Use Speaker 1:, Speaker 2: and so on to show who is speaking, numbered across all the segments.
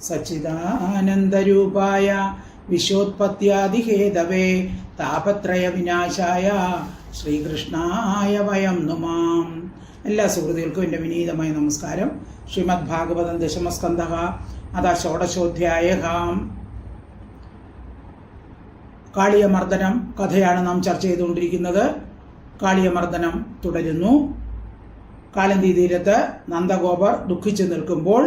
Speaker 1: സച്ചിദാനന്ദരൂപായ വിശ്വോത്പത്യാദിഹേതവേ താപത്രയ വിനാശായ ശ്രീകൃഷ്ണായ വയം നുമാം. എല്ലാ സുഹൃത്തുക്കൾക്കും എൻ്റെ വിനീതമായ നമസ്കാരം. ശ്രീമദ് ഭാഗവതം ദശമസ്കന്ധ അതാ ഷോഡശോധ്യായ. കാളിയമർദ്ദനം കഥയാണ് നാം ചർച്ച ചെയ്തുകൊണ്ടിരിക്കുന്നത്. കാളിയമർദ്ദനം തുടരുന്നു. കാളിന്തി തീരത്ത് നന്ദഗോപർ ദുഃഖിച്ചു നിൽക്കുമ്പോൾ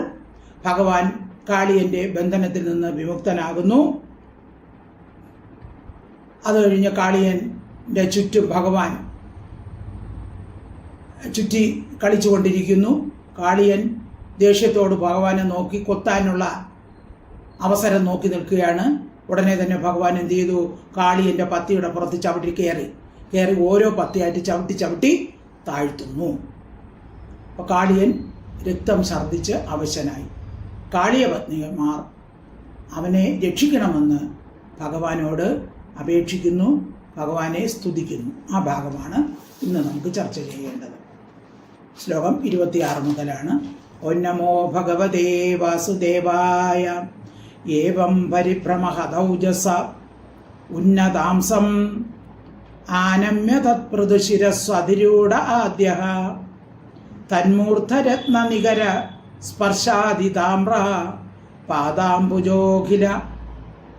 Speaker 1: ഭഗവാൻ കാളിയൻ്റെ ബന്ധനത്തിൽ നിന്ന് വിമുക്തനാകുന്നു. അത് കഴിഞ്ഞ് കാളിയൻ്റെ ചുറ്റും ഭഗവാൻ ചുറ്റി കളിച്ചുകൊണ്ടിരിക്കുന്നു. കാളിയൻ ദേഷ്യത്തോട് ഭഗവാനെ നോക്കി കൊത്താനുള്ള അവസരം നോക്കി നിൽക്കുകയാണ്. ഉടനെ തന്നെ ഭഗവാൻ എന്ത് ചെയ്തു? കാളിയൻ്റെ പത്തിയുടെ പുറത്ത് ചവിട്ടി കയറി ഓരോ പത്തിയായിട്ട് ചവിട്ടി താഴ്ത്തുന്നു. അപ്പോൾ കാളിയൻ രക്തം ഛർദ്ദിച്ച് അവശനായി. കാളിയ പത്നിമാർ അവനെ രക്ഷിക്കണമെന്ന് ഭഗവാനോട് അപേക്ഷിക്കുന്നു, ഭഗവാനെ സ്തുതിക്കുന്നു. ആ ഭാഗമാണ് ഇന്ന് നമുക്ക് ചർച്ച ചെയ്യേണ്ടത്. ശ്ലോകം 26 മുതലാണ്. ഓം നമോ ഭഗവതേ വാസുദേവായ. ഏവം പരിഭ്രമഹതൗജസ ഉന്നതാംസം ആനമ്യ തത്പ്രതുശിരസ്വതിരൂഢ ആദ്യഃ തന്മൂർധരത്നനികര സ്പർശാദിതാമ്ര പാദാംബുജോഖില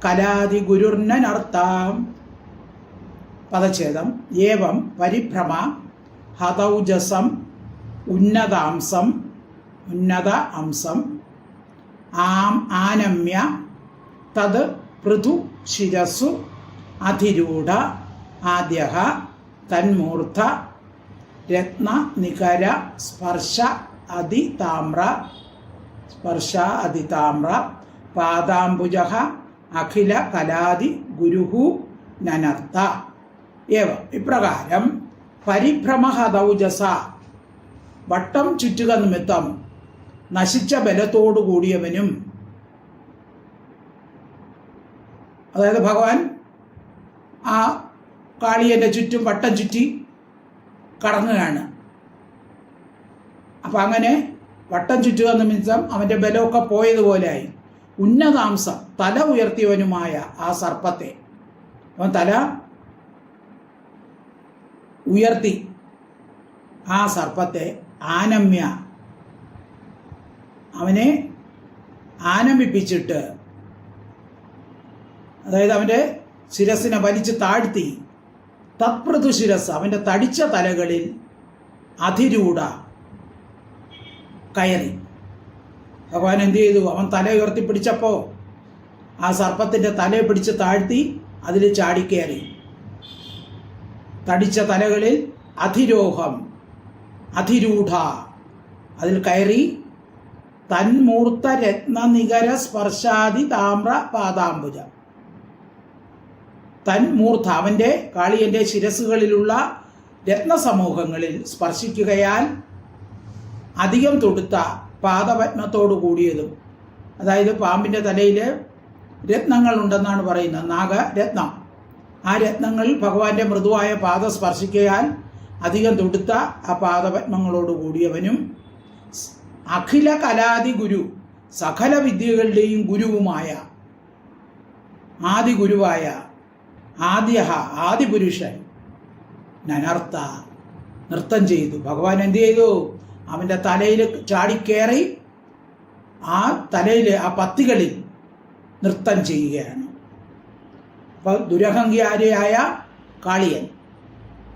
Speaker 1: കലാദിഗുരുർനർത്താം. പദച്ഛേദം. ഏവം പരിഭ്രമ ഹതൗജസം ഉന്നത അംസം ആനമ്യ തത് പൃഥു ശിരസ്സു അധിരൂഢ ആദ്യഃ തന്മൂർധ രത്ന നികര സ്പർശ അതിതാമ്ര പാദാംബുജഃ അഖില കലാദി ഗുരുഹു നനർത്ത. ഏവം ഇപ്രകാരം പരിഭ്രമഹതൗജസ വട്ടം ചുറ്റുക നിമിത്തം നശിച്ച ബലത്തോടു കൂടിയവനും, അതായത് ഭഗവാൻ ആ കാളിയൻ്റെ ചുറ്റും വട്ടം ചുറ്റി കടങ്ങുകയാണ്. അപ്പം അങ്ങനെ വട്ടം ചുറ്റുക നിമിത്തം അവൻ്റെ ബലമൊക്കെ പോയതുപോലെയായി. ഉന്നതാംസം തല ഉയർത്തിയവനുമായ ആ സർപ്പത്തെ, അവൻ തല ഉയർത്തി ആ സർപ്പത്തെ ആനമ്യ അവനെ ആനമിപ്പിച്ചിട്ട്, അതായത് അവൻ്റെ ശിരസിനെ വലിച്ചു താഴ്ത്തി, തത്പ്രതു ശിരസ് അവൻ്റെ തടിച്ച തലകളിൽ അതിരൂഢ കയറി. ഭഗവാൻ എന്ത് ചെയ്തു? അവൻ തല ഉയർത്തിപ്പിടിച്ചപ്പോൾ ആ സർപ്പത്തിൻ്റെ തലയെ പിടിച്ച് താഴ്ത്തി അതിൽ ചാടിക്കയറി. തടിച്ച തലകളിൽ അതിരൂഢ അതിൽ കയറി. തന്മൂർത്ത രത്നനികര സ്പർശാദി താമ്ര പാദാംബുജ. തന്മൂർത്ത അവൻ്റെ കാളിയൻ്റെ ശിരസുകളിലുള്ള രത്നസമൂഹങ്ങളിൽ സ്പർശിക്കുകയാൽ അധികം തൊടുത്ത പാദപത്മത്തോടു കൂടിയതും, അതായത് പാമ്പിൻ്റെ തലയിൽ രത്നങ്ങൾ ഉണ്ടെന്നാണ് പറയുന്നത്, നാഗരത്നം. ആ രത്നങ്ങൾ ഭഗവാന്റെ മൃദുവായ പാദം സ്പർശിക്കയാൽ അധികം തൊടുത്ത ആ പാദപത്മങ്ങളോട് കൂടിയവനും, അഖില കലാദി ഗുരു സകല വിദ്യകളുടെയും ഗുരുവുമായ ആദിഗുരുവായ ആദിപുരുഷൻ നനർത്ത നൃത്തം ചെയ്തു. ഭഗവാൻ എന്ത് ചെയ്തു? അവൻ്റെ തലയിൽ ചാടിക്കേറി ആ തലയിൽ ആ പത്തികളിൽ നൃത്തം ചെയ്യുകയാണ്. അപ്പോൾ ദുരഹങ്കാരിയായ കാളിയൻ.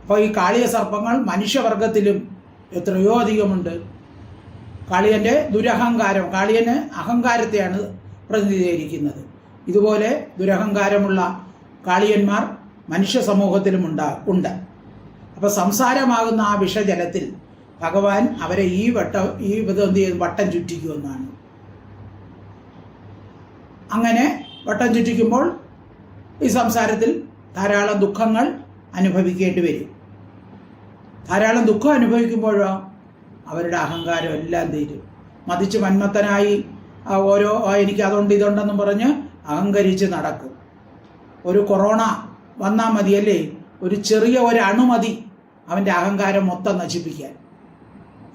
Speaker 1: അപ്പോൾ ഈ കാളിയ സർപ്പങ്ങൾ മനുഷ്യവർഗത്തിലും എത്രയോ അധികമുണ്ട്. കാളിയൻ്റെ ദുരഹങ്കാരം, കാളിയന് അഹങ്കാരത്തെയാണ് പ്രതിനിധീകരിക്കുന്നത്. ഇതുപോലെ ദുരഹങ്കാരമുള്ള കാളിയന്മാർ മനുഷ്യ സമൂഹത്തിലും ഉണ്ട്. അപ്പോൾ സംസാരമാകുന്ന ആ വിഷജലത്തിൽ ഭഗവാൻ അവരെ ഈ വട്ടം ചുറ്റിക്കുമെന്നാണ്. അങ്ങനെ വട്ടം ചുറ്റിക്കുമ്പോൾ ഈ സംസാരത്തിൽ ധാരാളം ദുഃഖങ്ങൾ അനുഭവിക്കേണ്ടി വരും. ധാരാളം ദുഃഖം അനുഭവിക്കുമ്പോഴോ അവരുടെ അഹങ്കാരം എല്ലാം തീരും. മതിച്ച് മന്മത്തനായി എനിക്ക് അതുണ്ട് ഇതുണ്ടെന്നും പറഞ്ഞ് അഹങ്കരിച്ച് നടക്കും. ഒരു കൊറോണ വന്നാൽ മതിയല്ലേ, ഒരു ചെറിയ അണുമതി അവൻ്റെ അഹങ്കാരം മൊത്തം നശിപ്പിക്കാൻ.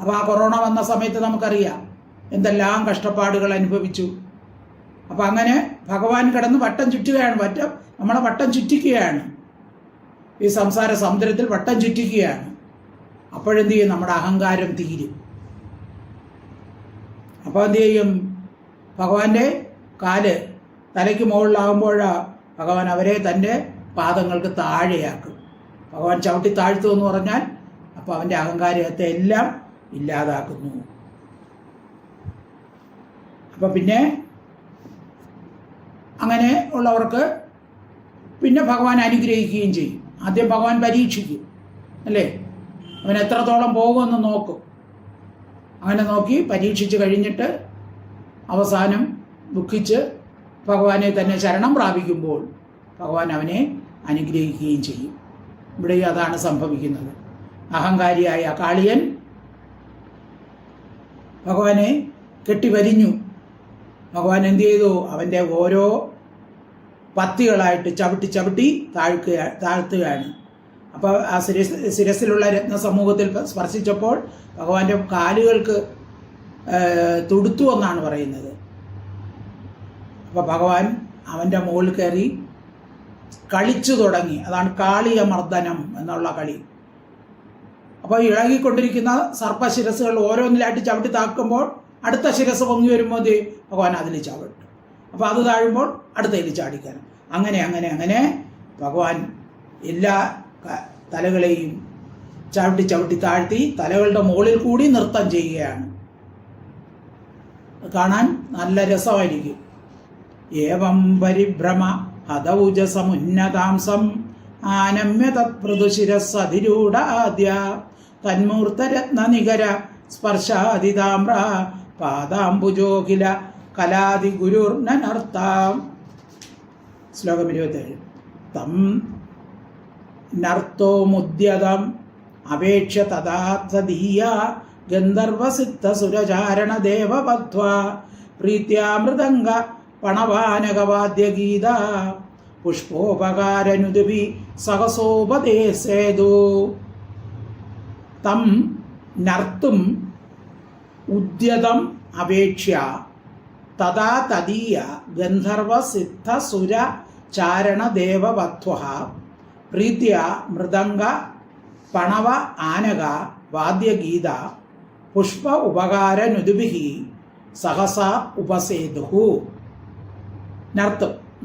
Speaker 1: അപ്പോൾ ആ കൊറോണ വന്ന സമയത്ത് നമുക്കറിയാം എന്തെല്ലാം കഷ്ടപ്പാടുകൾ അനുഭവിച്ചു. അപ്പം അങ്ങനെ ഭഗവാൻ കിടന്ന് വട്ടം ചുറ്റുകയാണ്, നമ്മളെ വട്ടം ചുറ്റിക്കുകയാണ്, ഈ സംസാര സമുദ്രത്തിൽ വട്ടം ചുറ്റിക്കുകയാണ്. അപ്പോഴെന്ത് ചെയ്യും? നമ്മുടെ അഹങ്കാരം തീരും. അപ്പോൾ എന്ത് ചെയ്യും? ഭഗവാന്റെ കാല് തലയ്ക്ക് മുകളിലാകുമ്പോഴാണ് ഭഗവാൻ അവരെ തൻ്റെ പാദങ്ങൾക്ക് താഴെയാക്കും. ഭഗവാൻ ചവിട്ടി താഴ്ത്തു എന്ന് പറഞ്ഞാൽ അപ്പോൾ അവൻ്റെ അഹങ്കാരത്തെ എല്ലാം ഇല്ലാതാക്കുന്നു. അപ്പം പിന്നെ അങ്ങനെ ഉള്ളവർക്ക് പിന്നെ ഭഗവാൻ അനുഗ്രഹിക്കുകയും ചെയ്യും. ആദ്യം ഭഗവാൻ പരീക്ഷിക്കും, അല്ലേ? അവൻ എത്രത്തോളം പോകുമെന്ന് നോക്കും. അങ്ങനെ നോക്കി പരീക്ഷിച്ച് കഴിഞ്ഞിട്ട് അവസാനം ദുഃഖിച്ച് ഭഗവാനെ തന്നെ ശരണം പ്രാപിക്കുമ്പോൾ ഭഗവാൻ അവനെ അനുഗ്രഹിക്കുകയും ചെയ്യും. ഇവിടെയും അതാണ് സംഭവിക്കുന്നത്. അഹങ്കാരിയായ കാളിയൻ ഭഗവാനെ കെട്ടിവലിഞ്ഞു. ഭഗവാൻ എന്ത് ചെയ്തു? അവൻ്റെ ഓരോ പത്തികളായിട്ട് ചവിട്ടി ചവിട്ടി താഴ്ത്തുകയാണ്. അപ്പോൾ ആ ശിരസിലുള്ള രത്നസമൂഹത്തിൽ സ്പർശിച്ചപ്പോൾ ഭഗവാന്റെ കാലുകൾക്ക് തുടുത്തു എന്നാണ് പറയുന്നത്. അപ്പോൾ ഭഗവാൻ അവൻ്റെ മുകളിൽ കയറി കളിച്ചു തുടങ്ങി. അതാണ് കാളിയ മർദ്ദനം എന്നുള്ള കളി. അപ്പോൾ ഇളകിക്കൊണ്ടിരിക്കുന്ന സർപ്പശിരസുകൾ ഓരോന്നിലായിട്ട് ചവിട്ടി താക്കുമ്പോൾ അടുത്ത ശിരസ് പൊങ്ങി വരുമ്പോൾ ഭഗവാൻ അതിൽ ചവിട്ടും. അപ്പോൾ അത് താഴുമ്പോൾ അടുത്തതിൽ ചാടിക്കാനും അങ്ങനെ അങ്ങനെ അങ്ങനെ ഭഗവാൻ എല്ലാ തലകളെയും ചവിട്ടി ചവിട്ടി താഴ്ത്തി തലകളുടെ മുകളിൽ കൂടി നൃത്തം ചെയ്യുകയാണ്. കാണാൻ നല്ല രസമായിരിക്കും. ഏവം പരിഭ്രമ ഹതൗജസമുന്നതാംസം ആനമ്യ തത്പ്രതുശിരസ്സധിരൂഢ ആദ്യ തന്മൂർത്തരത്ന നികര സ്പർശാദിതാമ്ര പാദാംബുജോഖില കലാതി ഗുരുർനർത്താം. ശ്ലോകം 27. തം നർത്തോമുദ്യതം അപേക്ഷ തഥാതീയ ഗന്ധർവസിദ്ധസുരചാരണ ദേവപത്വാ പ്രീത്യാ മൃദംഗ പണവാനകവാദ്യഗീത പുഷ്പോപകാരനുദുഭി സഹസോപദേശേതു. തം നർത്തും ഉദ്യതം അപേക്ഷ്യ തഥാ തദീയ ഗന്ധർവസിദ്ധസുര ചാരണദേവവത്വഃ പ്രീത്യ മൃദംഗ പണവ ആനക വാദ്യഗീത പുഷ്പ ഉപകാരനുദുഭിഃ സഹസ ഉപസേതുഹു.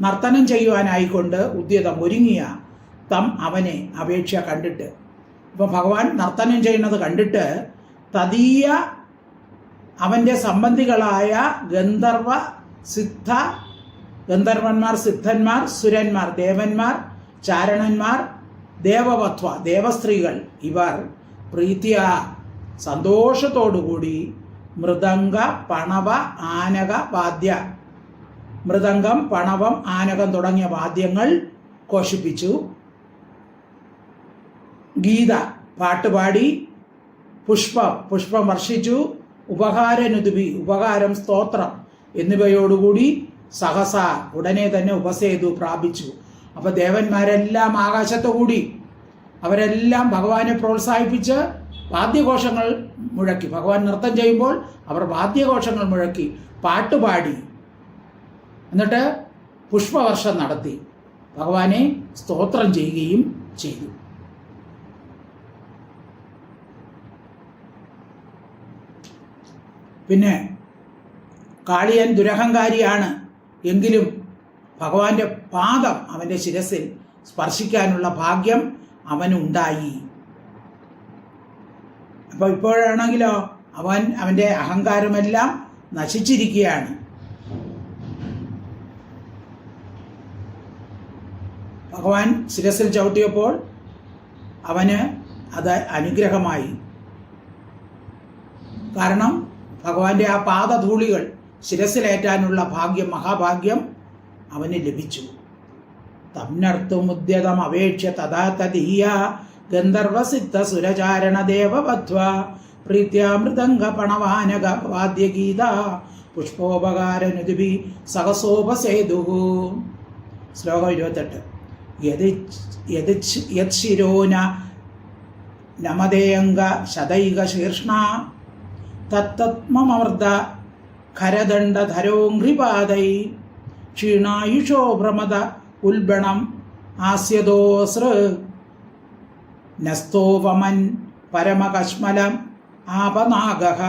Speaker 1: നർത്തനം ചെയ്യുവാനായിക്കൊണ്ട് ഉദ്യതം ഒരുങ്ങിയ തം അവനെ അപേക്ഷ കണ്ടിട്ട്, ഇപ്പം ഭഗവാൻ നർത്തനം ചെയ്യുന്നത് കണ്ടിട്ട് തദീയ അവൻ്റെ സംബന്ധികളായ ഗന്ധർവന്മാർ, സിദ്ധന്മാർ, സുരന്മാർ, ദേവന്മാർ, ചാരണന്മാർ, ദേവവത്വ ദേവസ്ത്രീകൾ ഇവർ പ്രീത്യ സന്തോഷത്തോടുകൂടി മൃദംഗ പണവ ആനക വാദ്യ, മൃദംഗം പണവം ആനകം തുടങ്ങിയ വാദ്യങ്ങൾ ഘോഷിപ്പിച്ചു. ഗീത പാട്ടുപാടി, പുഷ്പം വർഷിച്ചു, ഉപകാരനുദുഭി ഉപകാരം സ്തോത്രം എന്നിവയോടുകൂടി സഹസ ഉടനെ തന്നെ ഉപസേതു പ്രാപിച്ചു. അപ്പോൾ ദേവന്മാരെല്ലാം ആകാശത്തുകൂടി അവരെല്ലാം ഭഗവാനെ പ്രോത്സാഹിപ്പിച്ച് വാദ്യഘോഷങ്ങൾ മുഴക്കി. ഭഗവാൻ നൃത്തം ചെയ്യുമ്പോൾ അവർ വാദ്യഘോഷങ്ങൾ മുഴക്കി, പാട്ടുപാടി, എന്നിട്ട് പുഷ്പവർഷം നടത്തി ഭഗവാനെ സ്തോത്രം ചെയ്യുകയും ചെയ്തു. പിന്നെ കാളിയൻ ദുരഹങ്കാരിയാണ് എങ്കിലും ഭഗവാന്റെ പാദം അവൻ്റെ ശിരസിൽ സ്പർശിക്കാനുള്ള ഭാഗ്യം അവനുണ്ടായി. അപ്പോൾ ഇപ്പോഴാണെങ്കിലോ അവൻ്റെ അഹങ്കാരമെല്ലാം നശിച്ചിരിക്കുകയാണ്. ഭഗവാൻ ശിരസിൽ ചവിട്ടിയപ്പോൾ അവന് അത് അനുഗ്രഹമായി. കാരണം ഭഗവാന്റെ ആ പാദധൂളികൾ ശിരസിലേറ്റാനുള്ള ഭാഗ്യം, മഹാഭാഗ്യം അവന് ലഭിച്ചു. തമ്നർത്തുമുദ്യതം അപേക്ഷ്യ തഥാ തദീയ ഗന്ധർവസിദ്ധ സുരചാരണ ദേവവത്വ പ്രീത്യാ മൃദംഗ പണവാനക വാദ്യഗീത പുഷ്പോപകാരനുദുഭി സഹസോപസേതുഹു. ശ്ലോകം 28. യദ്ശിരോന നമദേയംഗ ശതൈക ശീർഷ്ണ തത്തത്മമർദ്ദ ഖരദണ്ഡധരോഘ്രിപാദൈ ക്ഷീണായുഷോ ഭ്രമത ഉൽബണം ആസ്യദോസൃ നസ്തോപമൻ പരമകശ്മലം ആപനാഗഃ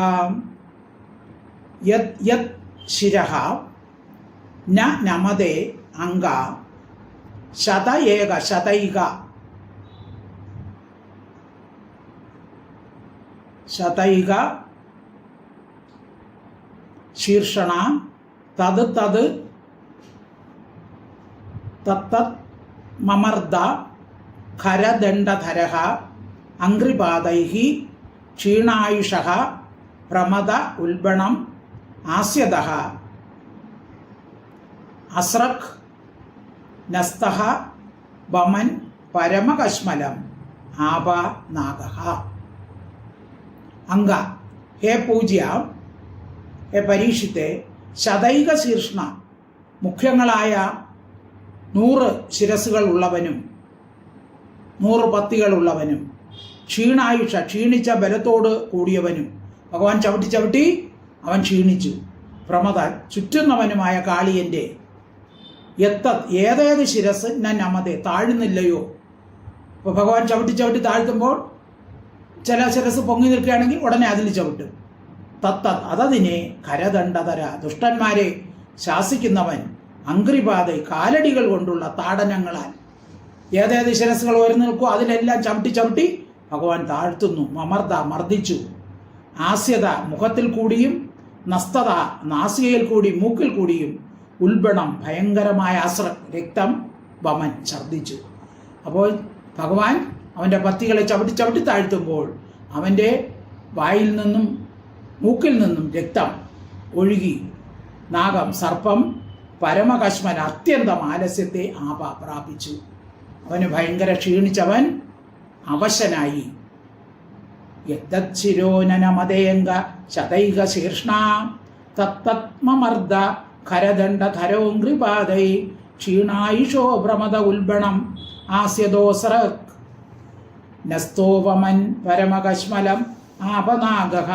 Speaker 1: യത് യത് ശിരഃ ന നമതേ അംഗ ശതയേക ശതൈക ശതൈക ശീർഷണ തത് തത് തത്തത് മമർദ ഖരദണ്ഡധരഃ അംഘ്രിപാദൈഃ ക്ഷീണായുഷഃ പ്രമദ ഉൽബണം ആസ്യദഃ അസ്രക് നസ്തഃ വമൻ പരമകശ്മലം ആപനാഗഃ. അംഗ, ഹേ പൂജ്യ, ഹേ പരീക്ഷിത്തെ, ശതൈക ശീർഷ്ണ, മുഖ്യങ്ങളായ 100 ശിരസുകൾ ഉള്ളവനും 100 പത്തികളുള്ളവനും ക്ഷീണായുഷ, ക്ഷീണിച്ച ബലത്തോട് കൂടിയവനും, ഭഗവാൻ ചവിട്ടി ചവിട്ടി അവൻ ക്ഷീണിച്ചു, പ്രമദ, ചുറ്റുന്നവനുമായ കാളിയൻ്റെ ഏതേത് ശിരസ് നമതെ, താഴുന്നില്ലയോ. അപ്പോൾ ഭഗവാൻ ചവിട്ടി ചവിട്ടി താഴ്ത്തുമ്പോൾ ചില ശിരസ് പൊങ്ങി നിൽക്കുകയാണെങ്കിൽ ഉടനെ അതിൽ ചവിട്ടും. അതതിനെ ഖരദണ്ഡധര, ദുഷ്ടന്മാരെ ശാസിക്കുന്നവൻ, അംഘ്രിപാത, കാലടികൾ കൊണ്ടുള്ള താടനങ്ങളാൽ ഏതേത് ശിരസുകൾ ഉയർന്നു നിൽക്കുമോ അതിലെല്ലാം ചവിട്ടി ചവിട്ടി ഭഗവാൻ താഴ്ത്തുന്നു. മമർദ, മർദ്ദിച്ചു. ആസ്യത, മുഖത്തിൽ കൂടിയും. നസ്തത, നാസികയിൽ കൂടി, മൂക്കിൽ കൂടിയും. ഉൽബണം, ഭയങ്കരമായ രക്തം. വമൻ, ഛർദ്ദിച്ചു. അപ്പോൾ ഭഗവാൻ അവൻ്റെ പത്തികളെ ചവിട്ടി ചവിട്ടി താഴ്ത്തുമ്പോൾ അവൻ്റെ വായിൽ നിന്നും മൂക്കിൽ നിന്നും രക്തം ഒഴുകി. നാഗം, സർപ്പം, പരമകശ്മല, അത്യന്തം ആലസ്യത്തെ പ്രാപിച്ചു. അവന് ഭയങ്കര ക്ഷീണിച്ചവൻ അവശനായി. യദ്ശിരോനമതേംഗ ശതൈക ശീർഷ്ണ തത്തത്മമർദ്ദ ഖരദണ്ഡധരോഘ്രിപാദൈ ക്ഷീണായുഷോ ഭ്രമത ഉൽബണം ആസ്യദോസ്രക് നസ്തോപമൻ പരമകശ്മലം ആപനാഗഃ.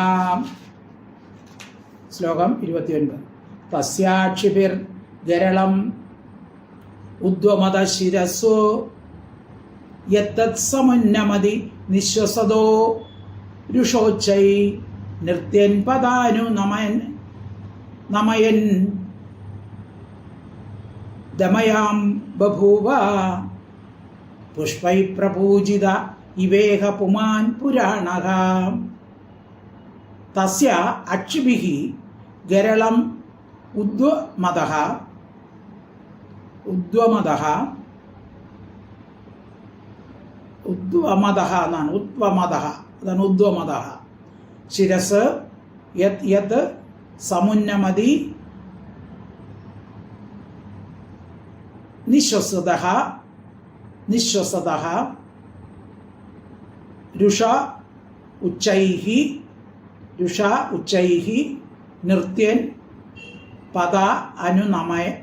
Speaker 1: ശ്ലോകം 29. തസ്യാക്ഷിഭിർ ഗരളം ഉദ്വമത ശിരസോ യത്തത് സമുന്നമതി നിശ്വസതോ രുഷോച്ചൈ നൃത്യൻ പദാനു നമയൻ ദമയാം ബഭൂവ പുഷ്പൈ പ്രപൂജിത ഇവേഹ പുമാൻ പുരാണഃ. തസ്യ അക്ഷിഭിഃ ഗരളം ഉദ്വമതഃ എന്നാണ്. അതാണ് ഉദ്വമതഃ. ശിരസ് യത് യത് സമുന്നമതി നിശ്വസതഃ രുഷ ഉച്ചൈഃ നൃത്യൻ പദ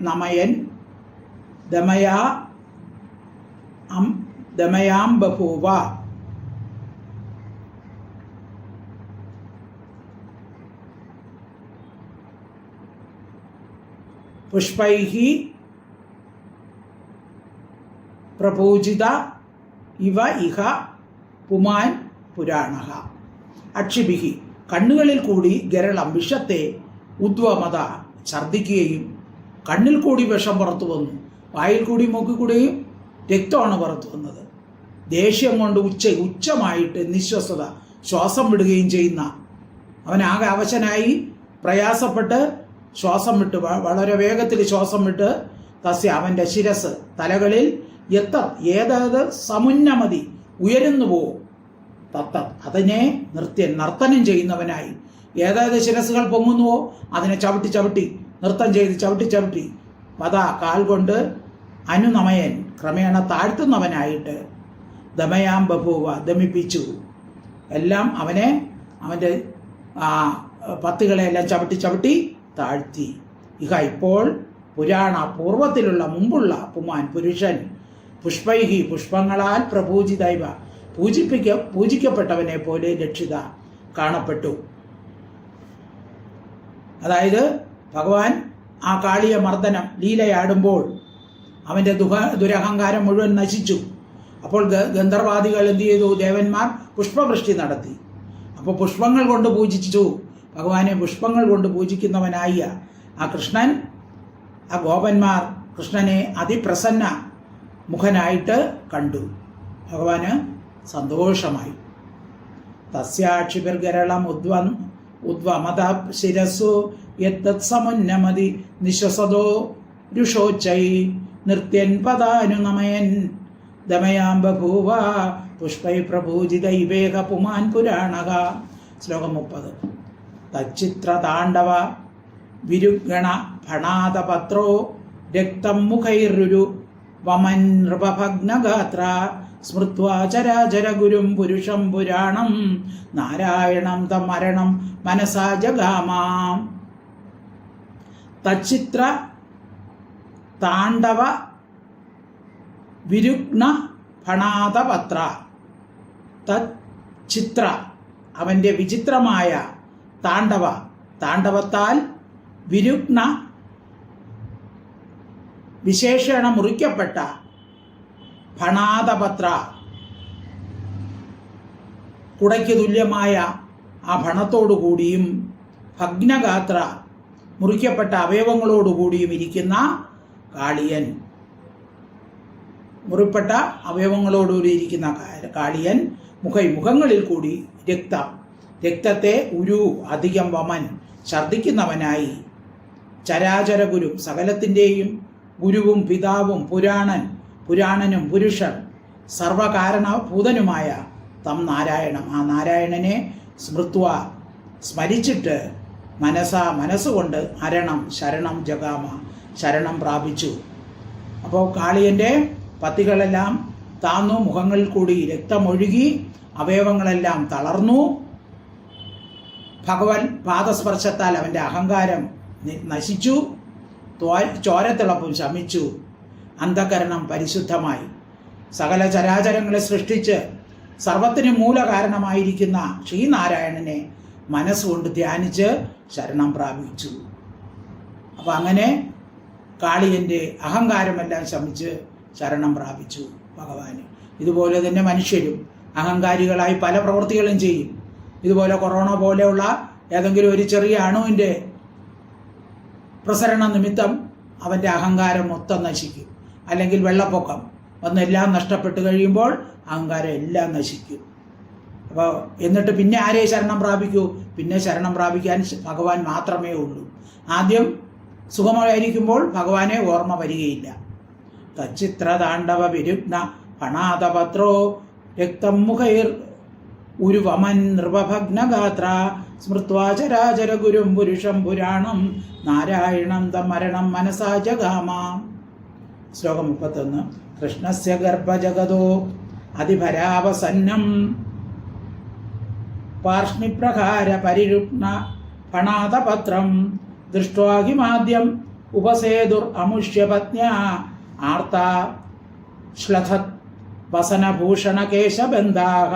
Speaker 1: നമയൻ ദമയാം ബഭൂവ. പുഷ്പൈഃ പ്രപൂജിത ഇവ ഇഹ പുമാൻ പുരാണഃ. അക്ഷിഭിഃ, കണ്ണുകളിൽ കൂടി ഗരളം, വിഷത്തെ, ഉദ്വമത, ഛർദ്ദിക്കുകയും കണ്ണിൽ കൂടി വിഷം പുറത്തു വന്നു, വായിൽ കൂടി മൂക്കിൽ കൂടിയും രക്തമാണ് പുറത്തു വന്നത്. ദേഷ്യം കൊണ്ട് ഉച്ചമായിട്ട് നിശ്വസത, ശ്വാസം വിടുകയും ചെയ്യുന്ന അവനാകെ അവശനായി പ്രയാസപ്പെട്ട് ശ്വാസം വിട്ട്, വളരെ വേഗത്തിൽ ശ്വാസം വിട്ട്, തസ്യ, അവൻ്റെ ശിരസ്, തലകളിൽ ഏതേത് സമുന്നമതി, ഉയരുന്നുവോ, അതിനെ നർത്തനം ചെയ്യുന്നവനായി. ഏതേത് ശിരസുകൾ പൊങ്ങുന്നുവോ അതിനെ ചവിട്ടി ചവിട്ടി നൃത്തം ചെയ്ത് ചവിട്ടി പദ, കാൽ കൊണ്ട് അനുനമയൻ, ക്രമേണ താഴ്ത്തുന്നവനായിട്ട്, ദമയാം ബഭൂവ, ദമിപ്പിച്ചു. എല്ലാം അവൻ്റെ പത്തുകളെല്ലാം ചവിട്ടി താഴ്ത്തി. ഇഹ, ഇപ്പോൾ പുരാണ, പൂർവത്തിലുള്ള, മുമ്പുള്ള, പുമാൻ, പുരുഷൻ, പുഷ്പൈഹി, പുഷ്പങ്ങളാൽ പ്രപൂജിതൈവ, പൂജിക്കപ്പെട്ടവനെ പോലെ ലക്ഷിത കാണപ്പെട്ടു. അതായത് ഭഗവാൻ ആ കാളിയ മർദ്ദനം ലീലയാടുമ്പോൾ അവൻ്റെ ദുരഹങ്കാരം മുഴുവൻ നശിച്ചു. അപ്പോൾ ഗന്ധർവാദികൾ എന്ത് ചെയ്തു? ദേവന്മാർ പുഷ്പവൃഷ്ടി നടത്തി. അപ്പോൾ പുഷ്പങ്ങൾ കൊണ്ട് പൂജിച്ചു. ഭഗവാനെ പുഷ്പങ്ങൾ കൊണ്ട് പൂജിക്കുന്നവനായ ആ കൃഷ്ണൻ, ആ ഗോപന്മാർ കൃഷ്ണനെ അതിപ്രസന്ന മുഖനായിട്ട് കണ്ടു. ഭഗവാന് സന്തോഷമായി. തസ്യാക്ഷിപിർഗരളം ഉദ്വമത ശിരസ്സു യത്തത്സമുന്നമതി നിശ്വസതോ രുഷോച്ചൈ നൃത്യൻ പദാനുനമയൻ ദമയാം ബഭൂവ പുഷ്പൈ പ്രഭൂജിതൈവേക പുമാൻ പുരാണക. ശ്ലോകം 30. തച്ചിത്ര താണ്ഡവ വിരുഗണ ഫണാതപത്രോ രക്തം മുഖൈരുരു വമൻ നൃപഭഗ്നഗാത്ര സ്മൃത്വാ ചരാചര ഗുരും പുരുഷം പുരാണം നാരായണം തം മരണം മനസാ ജഗാമാം. തച്ചിത്ര താണ്ഡവ വിരുഗ്ന ഫണാതപത്ര. തച്ചിത്ര അവൻ്റെ വിചിത്രമായ താണ്ഡവത്താൽ വിരുഗ്ന വിശേഷണ മുറിക്കപ്പെട്ട ഫണാതപത്ര കുടയ്ക്ക് തുല്യമായ ആ ഫണത്തോടുകൂടിയും ഭഗ്നഗാത്ര മുറിക്കപ്പെട്ട അവയവങ്ങളോടുകൂടിയും ഇരിക്കുന്ന കാളിയൻ, മുറിപ്പെട്ട അവയവങ്ങളോടുകൂടി ഇരിക്കുന്ന കാളിയൻ മുഖങ്ങളിൽ കൂടി രക്തത്തെ അധികം വമൻ ഛർദിക്കുന്നവനായി ചരാചര ഗുരു സകലത്തിൻ്റെയും ഗുരുവും പിതാവും പുരാണനും പുരുഷൻ സർവകാരണഭൂതനുമായ തം നാരായണം ആ നാരായണനെ സ്മരിച്ചിട്ട് മനസ്സുകൊണ്ട് ശരണം ജഗാമ ശരണം പ്രാപിച്ചു. അപ്പോൾ കാളിയൻ്റെ പത്തികളെല്ലാം താന്നു, മുഖങ്ങളിൽ കൂടി രക്തമൊഴുകി, അവയവങ്ങളെല്ലാം തളർന്നു. ഭഗവൻ പാദസ്പർശത്താൽ അവൻ്റെ അഹങ്കാരം നശിച്ചു, ചോരത്തിളപ്പും ശമിച്ചു, അന്ധകരണം പരിശുദ്ധമായി. സകല ചരാചരങ്ങളെ സൃഷ്ടിച്ച് സർവത്തിനും മൂലകാരണമായിരിക്കുന്ന ശ്രീനാരായണനെ മനസ്സുകൊണ്ട് ധ്യാനിച്ച് ശരണം പ്രാപിച്ചു. അപ്പം അങ്ങനെ കാളിയൻ്റെ അഹങ്കാരമെല്ലാം ശമിച്ച് ശരണം പ്രാപിച്ചു ഭഗവാന്. ഇതുപോലെ തന്നെ മനുഷ്യരും അഹങ്കാരികളായി പല പ്രവൃത്തികളും ചെയ്യും. ഇതുപോലെ കൊറോണ പോലെയുള്ള ഏതെങ്കിലും ഒരു ചെറിയ അണുവിൻ്റെ പ്രസരണ നിമിത്തം അവൻ്റെ അഹങ്കാരം മൊത്തം നശിക്കും. അല്ലെങ്കിൽ വെള്ളപ്പൊക്കം വന്നെല്ലാം നഷ്ടപ്പെട്ട് കഴിയുമ്പോൾ അഹങ്കാരം എല്ലാം നശിക്കും. അപ്പോൾ എന്നിട്ട് പിന്നെ ആരെ ശരണം പ്രാപിക്കൂ? പിന്നെ ശരണം പ്രാപിക്കാൻ ഭഗവാൻ മാത്രമേ ഉള്ളൂ. ആദ്യം സുഖമായിരിക്കുമ്പോൾ ഭഗവാനെ ഓർമ്മ വരികയില്ല. തച്ചിത്ര താണ്ഡവ വിരുഗ്ന ഫണാതപത്രോ രക്തം മുഖൈർ ഉരുവമൻ നൃപഭഗ്നഗാത്ര സ്മൃത്വാ ചരാചര ഗുരും പുരുഷം പുരാണം നാരായണം തം മരണം മനസാ ജഗാമാം. ശ്ലോകം 31. കൃഷ്ണസ്യ ഗർഭജഗതോ അതിഭരാവസന്നം പാർഷ്ണിപ്രകാര പരിരുഗ്ന ഫണാതപത്രം ദൃഷ്ട്വാ ഹിമാദ്യം ഉപസേതുർ അമുഷ്യപത്ന്യാ ആർത്താ ശ്ലഥത് വസനഭൂഷണ കേശബന്ധാഃ.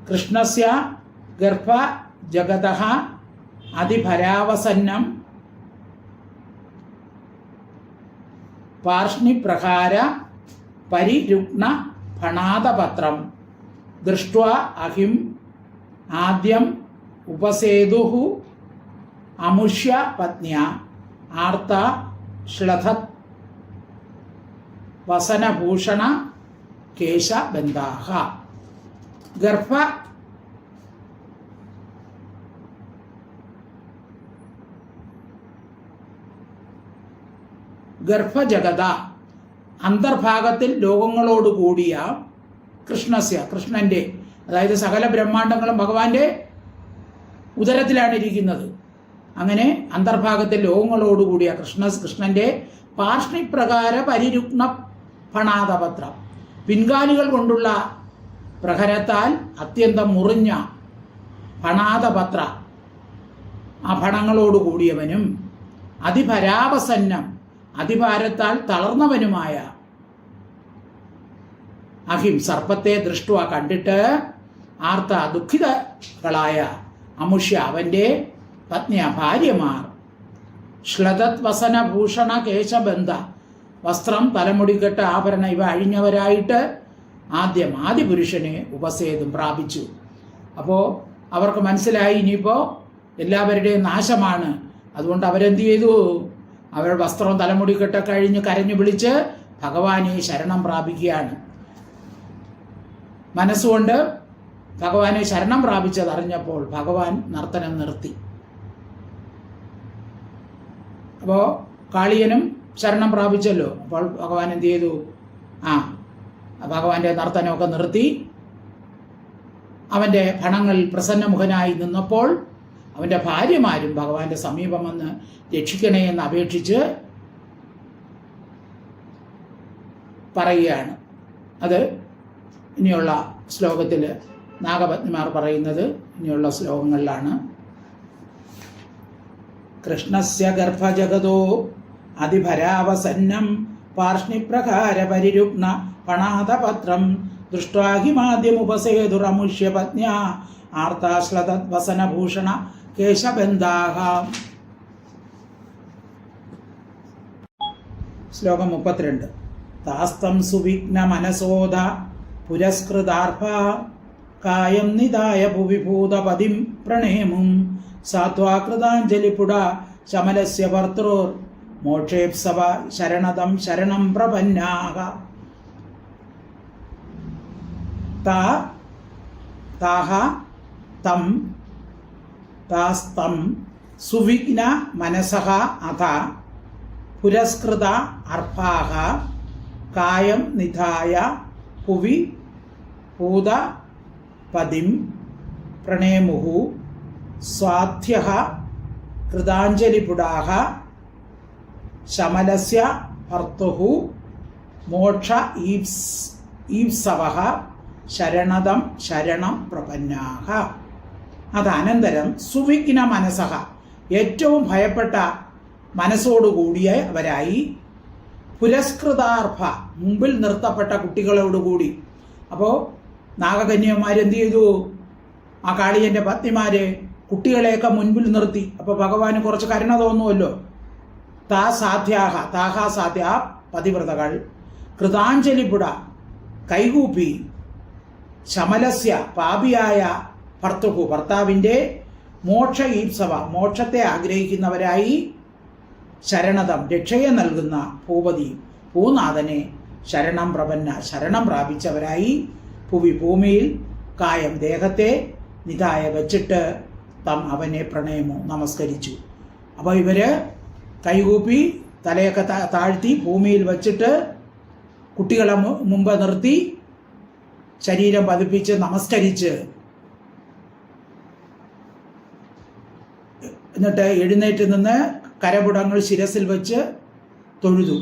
Speaker 1: കൃഷ്ണസ്യ ഗർഭജഗതഃ അതിഭരാവസന്നം പാർഷ്ണിപ്രകാര പരിരുഗ്ന ഫണാതപത്രം ദൃഷ്ട്വാ അഹിം ആദ്യം ഉപസേതുഃ അമുഷ്യ പത്ന്യാ ആർത്ത ശ്ലഥത് വസനഭൂഷണ കേശബന്ധാഃ. ഗർഭജഗത അന്തർഭാഗത്തിൽ ലോകങ്ങളോട് കൂടിയ കൃഷ്ണൻ്റെ, അതായത് സകല ബ്രഹ്മാണ്ടങ്ങളും ഭഗവാന്റെ ഉദരത്തിലാണ് ഇരിക്കുന്നത്. അങ്ങനെ അന്തർഭാഗത്തിൽ ലോകങ്ങളോടുകൂടിയ കൃഷ്ണൻ്റെ പാർഷ്ണിപ്രകാര പരിരുഗ്ന ഫണാതപത്രം പിൻകാലുകൾ കൊണ്ടുള്ള പ്രഹരത്താൽ അത്യന്തം മുറിഞ്ഞ ഫണാതപത്ര ആ ഫണങ്ങളോടുകൂടിയവനും അതിഭരാവസന്നം അതിഭാരത്താൽ തളർന്നവനുമായ അഹിം സർപ്പത്തെ ദൃഷ്ടുവ കണ്ടിട്ട് ആർത്ത പുത്രകളായ അമുഷ്യ അവൻ്റെ പത്നിയ ഭാര്യമാർ ശ്ലതത് വസനഭൂഷണ കേശബന്ധ വസ്ത്രം തലമുടിക്കെട്ട് ആഭരണ ഇവ അഴിഞ്ഞവരായിട്ട് ആദ്യം ആദിപുരുഷനെ ഉപസേതും പ്രാപിച്ചു. അപ്പോൾ അവർക്ക് മനസ്സിലായി ഇനിയിപ്പോൾ എല്ലാവരുടെയും നാശമാണ്. അതുകൊണ്ട് അവരെന്ത് ചെയ്തു? അവർ വസ്ത്രവും തലമുടിക്കെട്ടൊക്കെ അഴിഞ്ഞ് കരഞ്ഞു വിളിച്ച് ഭഗവാനെ ശരണം പ്രാപിക്കുകയാണ്. മനസ്സുകൊണ്ട് ഭഗവാനെ ശരണം പ്രാപിച്ചതറിഞ്ഞപ്പോൾ ഭഗവാൻ നർത്തനം നിർത്തി. അപ്പോൾ കാളിയനും ശരണം പ്രാപിച്ചല്ലോ. അപ്പോൾ ഭഗവാൻ എന്ത് ചെയ്തു? ഭഗവാന്റെ നർത്തനമൊക്കെ നിർത്തി. അവൻ്റെ ഭണങ്ങളിൽ പ്രസന്നമുഖനായി നിന്നപ്പോൾ അവൻ്റെ ഭാര്യമാരും ഭഗവാന്റെ സമീപം വന്ന് രക്ഷിക്കണേ എന്ന് അപേക്ഷിച്ച് പറയുകയാണ്. അത് ഇനിയുള്ള ശ്ലോകത്തിൽ നാഗപത്നിമാർ പറയുന്നത് ഇനിയുള്ള ശ്ലോകങ്ങളിലാണ്. കൃഷ്ണസ്യ ഗർഭജഗതോ അതിഭരാവസന്നം പാർഷ്ണിപ്രകാര പരിരുഗ്ന പണാതപത്രം ദൃഷ്ട്വാഹിമാദ്യമുപസേതുരമുഷ്യ പത്ന്യാ ആർത്താശ്ലതവസനഭൂഷണ കേശബന്ധാഹ. ശ്ലോകം 32. താസ്തം സുവിഘ്ന മനസോദ പുരസ്കൃതാർഭ കായം നിദായ ഭുവിഭൂതപതിം പ്രണേമും സാത്വാകൃതാഞ്ജലിപുട ശമലസ്യ ഭർത്തൃർ മോക്ഷേപ്സവ ശരണദം ശരണം പ്രപന്നാഹ. താസ്തം സുവിഘ്ന മനസഃ അഥ പുരസ്കൃത അർഭാഃ കായം നിധായ ഭുവി ഭൂത പതിം പ്രണേമുഃ സ്വാധ്യഃ കൃതാഞ്ജലിപുടാഃ ശമലസ്യ ഭർത്തുഃ മോക്ഷ ഈപ്സവഃ ശരണദം ശരണം പ്രപന്നാഹ. അതനന്തരം സുവിഘ്ന മനസഃ ഏറ്റവും ഭയപ്പെട്ട മനസ്സോടുകൂടിയവരായി പുരസ്കൃതാർഭ മുമ്പിൽ നിർത്തപ്പെട്ട കുട്ടികളോടുകൂടി. അപ്പോൾ നാഗകന്യന്മാരെന്ത് ചെയ്തു? ആ കാളിയൻ്റെ പത്നിമാരെ കുട്ടികളെയൊക്കെ മുൻപിൽ നിർത്തി. അപ്പോൾ ഭഗവാന് കുറച്ച് കരുണ തോന്നുമല്ലോ. താഹാസാധ്യ പതിവ്രതകൾ കൃതാഞ്ജലിപുട കൈകൂപ്പി ശമലസ്യ പാപിയായ ഭർത്താവിൻ്റെ മോക്ഷ ഈപ്സവ മോക്ഷത്തെ ആഗ്രഹിക്കുന്നവരായി ശരണദം രക്ഷയെ നൽകുന്ന ഭൂനാഥനെ ശരണം പ്രപന്ന ശരണം പ്രാപിച്ചവരായി ഭൂമിയിൽ കായം ദേഹത്തെ നിതായ വച്ചിട്ട് അവനെ പ്രണയമോ നമസ്കരിച്ചു. അപ്പോൾ ഇവര് കൈകൂപ്പി തലയൊക്കെ താഴ്ത്തി ഭൂമിയിൽ വച്ചിട്ട് കുട്ടികളെ മുമ്പ് നിർത്തി ശരീരം പതിപ്പിച്ച് നമസ്കരിച്ച് എന്നിട്ട് എഴുന്നേറ്റ് നിന്ന് കരപുടങ്ങൾ ശിരസിൽ വെച്ച് തൊഴുതു.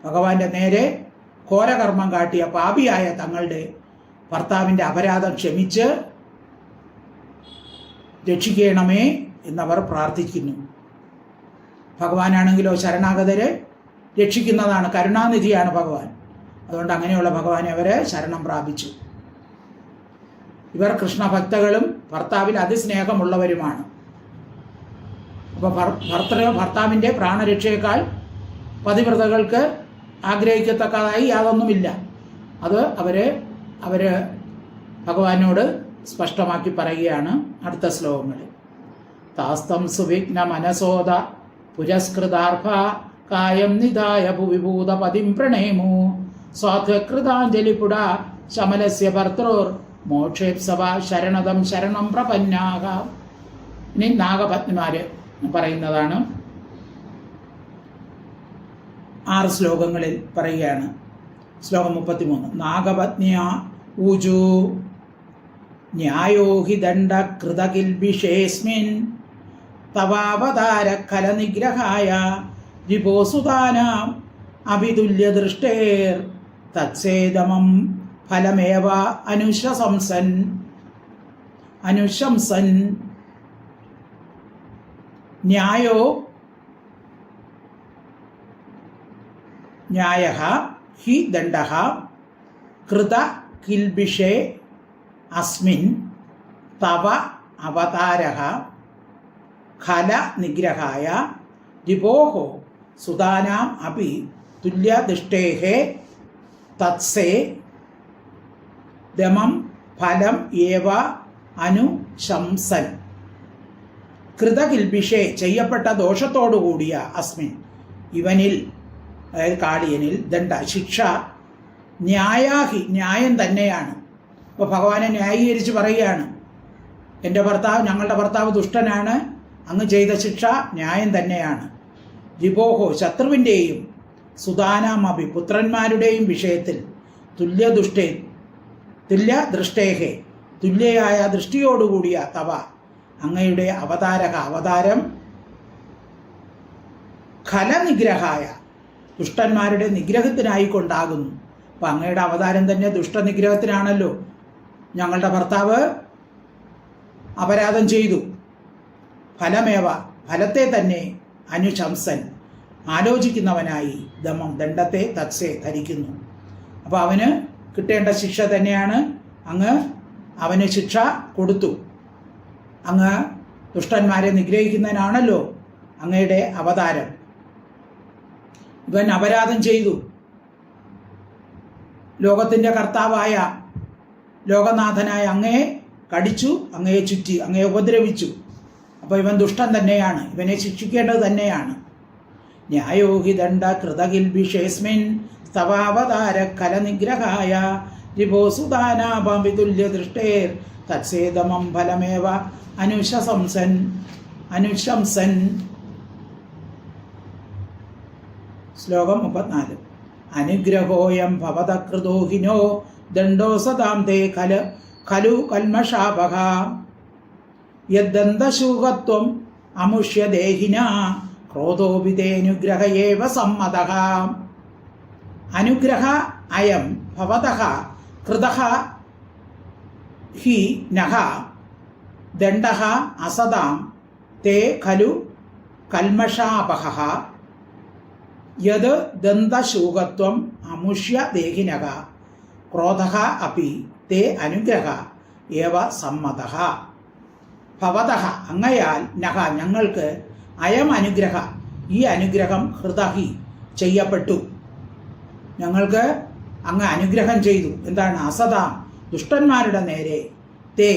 Speaker 1: ഭഗവാന്റെ നേരെ ഘോരകർമ്മം കാട്ടിയ പാപിയായ തങ്ങളുടെ ഭർത്താവിൻ്റെ അപരാധം ക്ഷമിച്ച് രക്ഷിക്കണമേ എന്നവർ പ്രാർത്ഥിക്കുന്നു. ഭഗവാനാണെങ്കിലോ ശരണാഗതരെ രക്ഷിക്കുന്നതാണ്, കരുണാനിധിയാണ് ഭഗവാൻ. അതുകൊണ്ട് അങ്ങനെയുള്ള ഭഗവാനെ അവരെ ശരണം പ്രാപിച്ചു. ഇവർ കൃഷ്ണഭക്തകളും ഭർത്താവിൽ അതിസ്നേഹമുള്ളവരുമാണ്. അപ്പോൾ ഭർത്താവിൻ്റെ പ്രാണരക്ഷയേക്കാൾ പതിവ്രതകൾക്ക് ആഗ്രഹിക്കത്തക്കതായി യാതൊന്നുമില്ല. അത് അവർ ഭഗവാനോട് സ്പഷ്ടമാക്കി പറയുകയാണ് അടുത്ത ശ്ലോകങ്ങളിൽ. താസ്തം സുവിഘ്ന മനസോദ പുരസ്കൃതാർഭ കായം നിധായ ഭുവിഭൂത പതിം പ്രണേമു സ്വാധ്യകൃതാഞ്ജലിപുട ശമലസ്യ ഭർത്തൃർ മോക്ഷേപ്സവ ശരണദം ശരണം പ്രപന്നാഹ. ഇനി നാഗപത്നിമാര് പറയുന്നതാണ്. 6 ശ്ലോകങ്ങളിൽ പറയുകയാണ്. ശ്ലോകം 33. നാഗപത്നിയ ഊജു ന്യായോ ഹി ദണ്ഡകൃതകിൽബിഷേസ്മിൻ തവാവതാര കലനിഗ്രഹായ വിഭോസുതാനാം അഭിതുല്യദൃഷ്ടേർ തത്സേദമം ഫലമേവ അനുശംസൻ. ന്യായഃ ഹി ദണ്ഡഃ കൃത കിൽബിഷേ അസ്മിൻ തവ അവതാരഃ ഖല നിഗ്രഹായ രിപോഃ സുതാനാം അപി തുല്യദൃഷ്ടേഃ തത്സേ ദമം ഫലം ഏവ അനുശംസൻ. കൃതകിൽബിഷേ ചെയ്യപ്പെട്ട ദോഷത്തോടുകൂടിയ അസ്മിൻ ഇവനിൽ, അതായത് കാളിയനിൽ, ദണ്ഡ ശിക്ഷ ന്യായാഹി ന്യായം തന്നെയാണ്. അപ്പോൾ ഭഗവാനെ ന്യായീകരിച്ച് പറയുകയാണ്, ഞങ്ങളുടെ ഭർത്താവ് ദുഷ്ടനാണ്, അങ്ങ് ചെയ്ത ശിക്ഷ ന്യായം തന്നെയാണ്. രിപോഹോ ശത്രുവിൻ്റെയും സുതാനാമഭി പുത്രന്മാരുടെയും വിഷയത്തിൽ തുല്യദൃഷ്ടേഹേ തുല്യയായ ദൃഷ്ടിയോടുകൂടിയ തവ അങ്ങയുടെ അവതാരം ഖലനിഗ്രഹായ ദുഷ്ടന്മാരുടെ നിഗ്രഹത്തിനായിക്കൊണ്ടാകുന്നു. അപ്പം അങ്ങയുടെ അവതാരം തന്നെ ദുഷ്ടനിഗ്രഹത്തിനാണല്ലോ. ഞങ്ങളുടെ ഭർത്താവ് അപരാധം ചെയ്തു, ഫലമേവ ഫലത്തെ തന്നെ അനുശംസൻ ആലോചിക്കുന്നവനായി ദമം ദണ്ഡത്തെ തത്സേ ധരിക്കുന്നു. അപ്പോൾ അവന് കിട്ടേണ്ട ശിക്ഷ തന്നെയാണ് അങ്ങ് അവന് ശിക്ഷ കൊടുത്തു. അങ്ങ് ദുഷ്ടന്മാരെ നിഗ്രഹിക്കുന്നതിനാണല്ലോ അങ്ങയുടെ അവതാരം. ഇവൻ അപരാധം ചെയ്തു, ലോകത്തിൻ്റെ കർത്താവായ ലോകനാഥനായ അങ്ങയെ കടിച്ചു, അങ്ങയെ ചുറ്റി, അങ്ങയെ ഉപദ്രവിച്ചു. അപ്പോൾ ഇവൻ ദുഷ്ടൻ തന്നെയാണ്, ഇവനെ ശിക്ഷിക്കേണ്ടത് തന്നെയാണ്. ന്യായോഹി ദണ്ഡ കൃതകിൽബിഷേസ്മിൻ സ്തവാവതാര കലനിഗ്രഹായ രിഭോസുദാനാപമിതുല്യ ദൃഷ്ടേർ തത്സേദമം ഫലമേവ അനുശംസൻ. ശ്ലോകം 34. അനുഗ്രഹോയം ഭവതകൃതോഹിനോ ദണ്ഡോ സദാം തേ ഖലു കൽമഷാപഹ യദ്ദന്തശൂകത്വം അമുഷ്യദേഹിന ക്രോധോപി തേനുഗ്രഹ ഏവ സമ്മതഃ. അനുഗ്രഹ അയം ഭവതഃ കൃതഃ ഹി നഃ ദണ്ഡഃ അസദാം തേ ഖലു കൽമഷാപഹഃ യത് ദന്തശൂകത്വം അമുഷ്യ ദേഹിനഃ ക്രോധഃ അപി തേ അനുഗ്രഹ ഏവ സമ്മതഃ. ഭവതഃ അങ്ങയാൽ നഃ ഞങ്ങൾക്ക് അയം അനുഗ്രഹ ഈ അനുഗ്രഹം ഹൃദഹി ചെയ്യപ്പെട്ടു. ഞങ്ങൾക്ക് അങ്ങ് അനുഗ്രഹം ചെയ്തു. എന്താണ്? അസദാം ദുഷ്ടന്മാരുടെ നേരെ തേ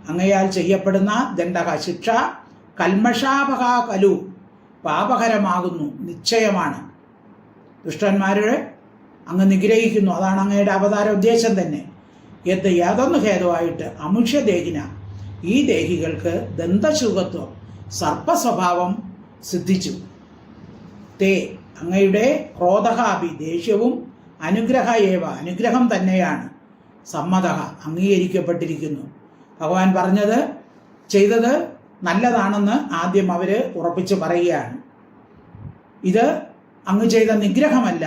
Speaker 1: അങ്ങയാൽ ചെയ്യപ്പെടുന്ന ദണ്ഡക ശിക്ഷ കൽമഷാപഹ കലു പാപകരമാകുന്നു, നിശ്ചയമാണ്. ദുഷ്ടന്മാരുടെ അങ്ങ് നിഗ്രഹിക്കുന്നു, അതാണ് അങ്ങയുടെ അവതാര ഉദ്ദേശം തന്നെ. യാതൊന്ന് ഹേതുവായിട്ട് അമുഷ്യദേഹിന ഈ ദേഹികൾക്ക് ദന്തശൂകത്വം സർപ്പസ്വഭാവം സിദ്ധിച്ചു. തേ അങ്ങയുടെ ക്രോധഹാപി ദേഷ്യവും അനുഗ്രഹ ഏവ അനുഗ്രഹം തന്നെയാണ് സമ്മത അംഗീകരിക്കപ്പെട്ടിരിക്കുന്നു. ഭഗവാൻ പറഞ്ഞത് ചെയ്തത് നല്ലതാണെന്ന് ആദ്യം അവർ ഉറപ്പിച്ച് പറയുകയാണ്. ഇത് അങ്ങ് ചെയ്ത നിഗ്രഹമല്ല,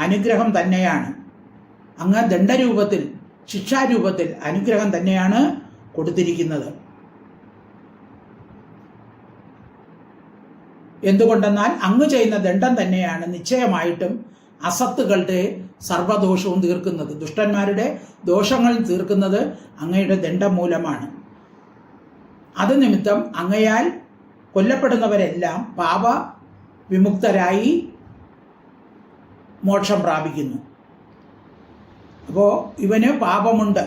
Speaker 1: അനുഗ്രഹം തന്നെയാണ്. അങ്ങ് ദണ്ഡരൂപത്തിൽ ശിക്ഷാരൂപത്തിൽ അനുഗ്രഹം തന്നെയാണ് കൊടുത്തിരിക്കുന്നത്. എന്തുകൊണ്ടെന്നാൽ അങ്ങ് ചെയ്യുന്ന ദണ്ഡം തന്നെയാണ് നിശ്ചയമായിട്ടും അസത്തുകളുടെ സർവദോഷവും തീർക്കുന്നത്. ദുഷ്ടന്മാരുടെ ദോഷങ്ങൾ തീർക്കുന്നത് അങ്ങയുടെ ദണ്ഡം മൂലമാണ്. അത് നിമിത്തം അങ്ങയാൽ കൊല്ലപ്പെടുന്നവരെല്ലാം പാപ വിമുക്തരായി മോക്ഷം പ്രാപിക്കുന്നു. അപ്പോൾ ഇവന് പാപമുണ്ട്,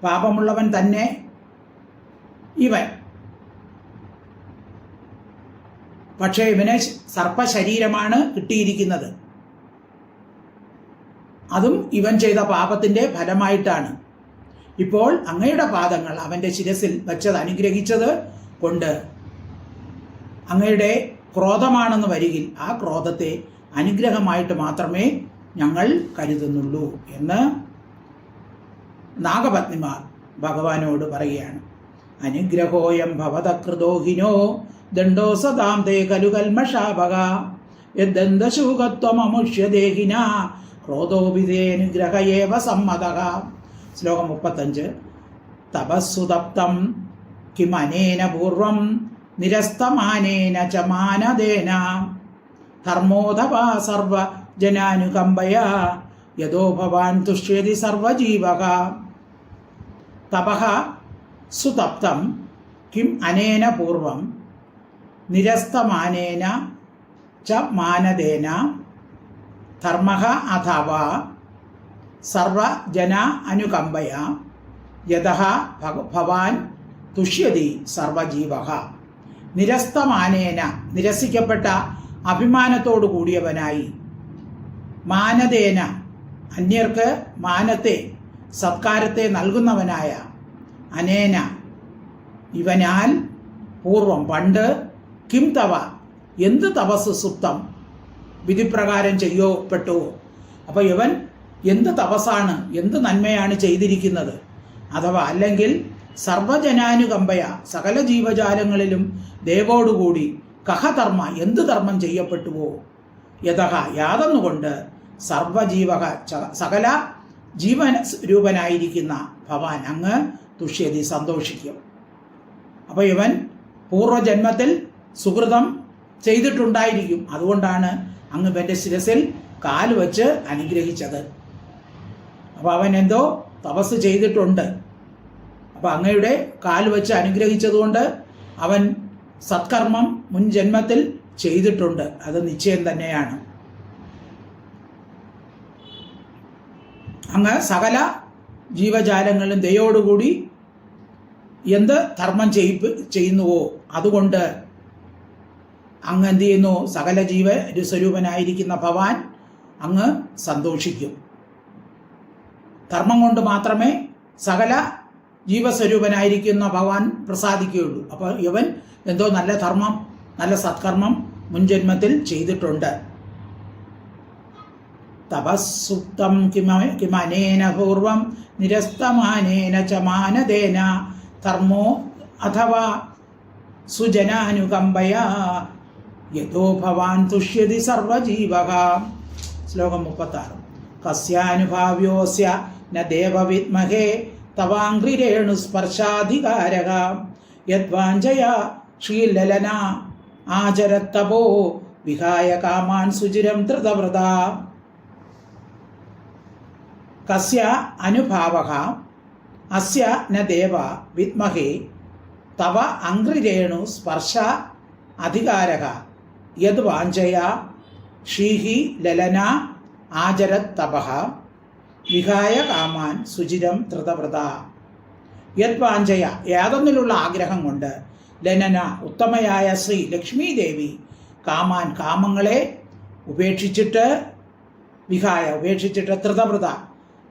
Speaker 1: പാപമുള്ളവൻ തന്നെ ഇവൻ. പക്ഷേ ഇവന് സർപ്പശരീരമാണ് കിട്ടിയിരിക്കുന്നത്. അതും ഇവൻ ചെയ്ത പാപത്തിൻ്റെ ഫലമായിട്ടാണ്. ഇപ്പോൾ അങ്ങയുടെ പാദങ്ങൾ അവൻ്റെ ശിരസിൽ വച്ചത് അനുഗ്രഹിച്ചത് കൊണ്ട് അങ്ങയുടെ ക്രോധമാണെന്ന് വരികിൽ ആ ക്രോധത്തെ അനുഗ്രഹമായിട്ട് മാത്രമേ ഞങ്ങൾ കരുതുന്നുള്ളൂ എന്ന് നാഗപത്നിമാർ ഭഗവാനോട് പറയുകയാണ്. അനുഗ്രഹോയം ഭവതകൃതോഹിനോ ദണ്ഡോ സദാം തേ കലുകൽമഷാപക യദ്ദന്തശൂകത്വമമുഷ്യദേഹിന ക്രോധോപിതേനുഗ്രഹ ഏവ സമ്മതഃ. ശ്ലോകം 35. തപസ്സുതപ്തം കിമനേന പൂർവം നിരസ്തമാനേന ച മാനദേന ധർമ്മോധവാ സർവജനാനുകമ്പയാ യദോ ഭവാൻ തുഷ്യതി സർവജീവഃ. തപഃ സുതപ്തം കിം അനേന പൂർവം നിരസ്തമാനേന ച മാനദേന ധർമ്മഃ അഥവാ സർവജന അനുകമ്പയ യതഃ ഭവാൻ തുഷ്യതി സർവജീവഃ. നിരസ്തമാനേന നിരസിക്കപ്പെട്ട അഭിമാനത്തോടു കൂടിയവനായി, മാനദേന അന്യർക്ക് മാനത്തെ സത്കാരത്തെ നൽകുന്നവനായ, അനേന ഇവനാൽ പൂർവം പണ്ട്, കിം തവ എന്ത് തപസ് സുപ്തം വിധിപ്രകാരം ചെയ്യപ്പെട്ടുവോ. അപ്പോൾ ഇവൻ എന്ത് തപസ്സാണ്, എന്ത് നന്മയാണ് ചെയ്തിരിക്കുന്നത്, അഥവാ അല്ലെങ്കിൽ സർവജനാനുകമ്പയ സകല ജീവജാലങ്ങളിലും ദേവോടുകൂടി കഹധർമ്മ എന്ത് ധർമ്മം ചെയ്യപ്പെട്ടുവോ, യതഃ യാതൊന്നുകൊണ്ട് സർവജീവ സകല ജീവന രൂപനായിരിക്കുന്ന ഭവാൻ അങ്ങ് തുഷ്യതി സന്തോഷിക്കും. അപ്പോൾ ഇവൻ പൂർവജന്മത്തിൽ സുഹൃതം ചെയ്തിട്ടുണ്ടായിരിക്കും, അതുകൊണ്ടാണ് അങ്ങ് ഇവൻ്റെ ശിരസിൽ കാല് വച്ച് അനുഗ്രഹിച്ചത്. അപ്പോൾ അവൻ എന്തോ തപസ് ചെയ്തിട്ടുണ്ട്. അപ്പോൾ അങ്ങയുടെ കാല് വെച്ച് അനുഗ്രഹിച്ചതുകൊണ്ട് അവൻ സത്കർമ്മം മുൻ ജന്മത്തിൽ ചെയ്തിട്ടുണ്ട്, അത് നിശ്ചയം തന്നെയാണ്. അങ്ങ് സകല ജീവജാലങ്ങളും ദയോടുകൂടി എന്ത് ധർമ്മം ചെയ്യുന്നുവോ അതുകൊണ്ട് അങ്ങ് എന്ത് ചെയ്യുന്നു, സകല ജീവസ്വരൂപനായിരിക്കുന്ന ഭവാൻ അങ്ങ് സന്തോഷിക്കും. ധർമ്മം കൊണ്ട് മാത്രമേ സകല ജീവസ്വരൂപനായിരിക്കുന്ന ഭഗവാൻ പ്രസാദിക്കുകയുള്ളൂ. അപ്പോൾ ഇവൻ എന്തോ നല്ല ധർമ്മം, നല്ല സത്കർമ്മം മുൻജന്മത്തിൽ ചെയ്തിട്ടുണ്ട്. തപസ്സുക്തം കിമനേന പൂർവം നിരസ്തമാനേന ച മാനദേന ധർമ്മോ അഥവാ സുജനാനുകമ്പയാ യതോ ഭവാൻ തുഷ്യതി സർവജീവഃ. ശ്ലോകം 36. കസ്യാനുഭാവ്യോസ്യ ന ദേവവിദ്മഹേ തവാംഘ്രിരേണു സ്പർശാധികാരഃ യദ്വാഞ്ഛയാ ശ്രീലലന ആചരത്തപോ വിഹായ കാമാൻ സുചിരം ധൃതവ്രത. കസ്യ അനുഭാവഃ അസ്യ ന ദേവ വിദ്മഹേ തവ അംഘ്രിരേണു സ്പർശ അധികാരഃ യദ്വാഞ്ഛയാ ശ്രീഹി ലലന ആചരത്തപഃ വിഹായ കാമാൻ സുചിരം ധൃതവ്രത. യദ്വാഞ്ഛയ യാതൊന്നിലുള്ള ആഗ്രഹം കൊണ്ട്, ലനന ഉത്തമയായ ശ്രീ ലക്ഷ്മീ ദേവി കാമാൻ കാമങ്ങളെ ഉപേക്ഷിച്ചിട്ട്, വിഹായ ഉപേക്ഷിച്ചിട്ട്, ധൃതവ്രത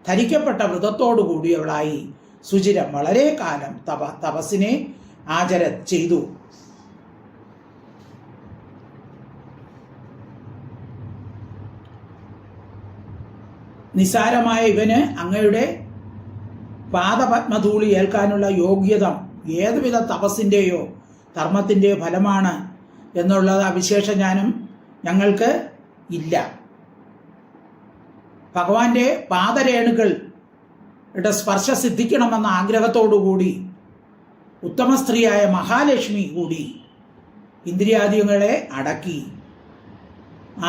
Speaker 1: ധരിക്കപ്പെട്ട വ്രതത്തോടുകൂടിയവളായി, സുചിരം വളരെ കാലം തപസ്സിനെ ആചര ചെയ്തു. നിസാരമായ ഇവന് അങ്ങയുടെ പാദപത്മധൂളി ഏൽക്കാനുള്ള യോഗ്യത ഏതുവിധ തപസ്സിൻ്റെയോ ധർമ്മത്തിൻ്റെയോ ഫലമാണ് എന്നുള്ള വിശേഷ ജ്ഞാനം ഞങ്ങൾക്ക് ഇല്ല. ഭഗവാന്റെ പാദരേണുകളുടെ സ്പർശ സിദ്ധിക്കണമെന്ന ആഗ്രഹത്തോടുകൂടി ഉത്തമ സ്ത്രീയായ മഹാലക്ഷ്മി കൂടി ഇന്ദ്രിയാദികളെ അടക്കി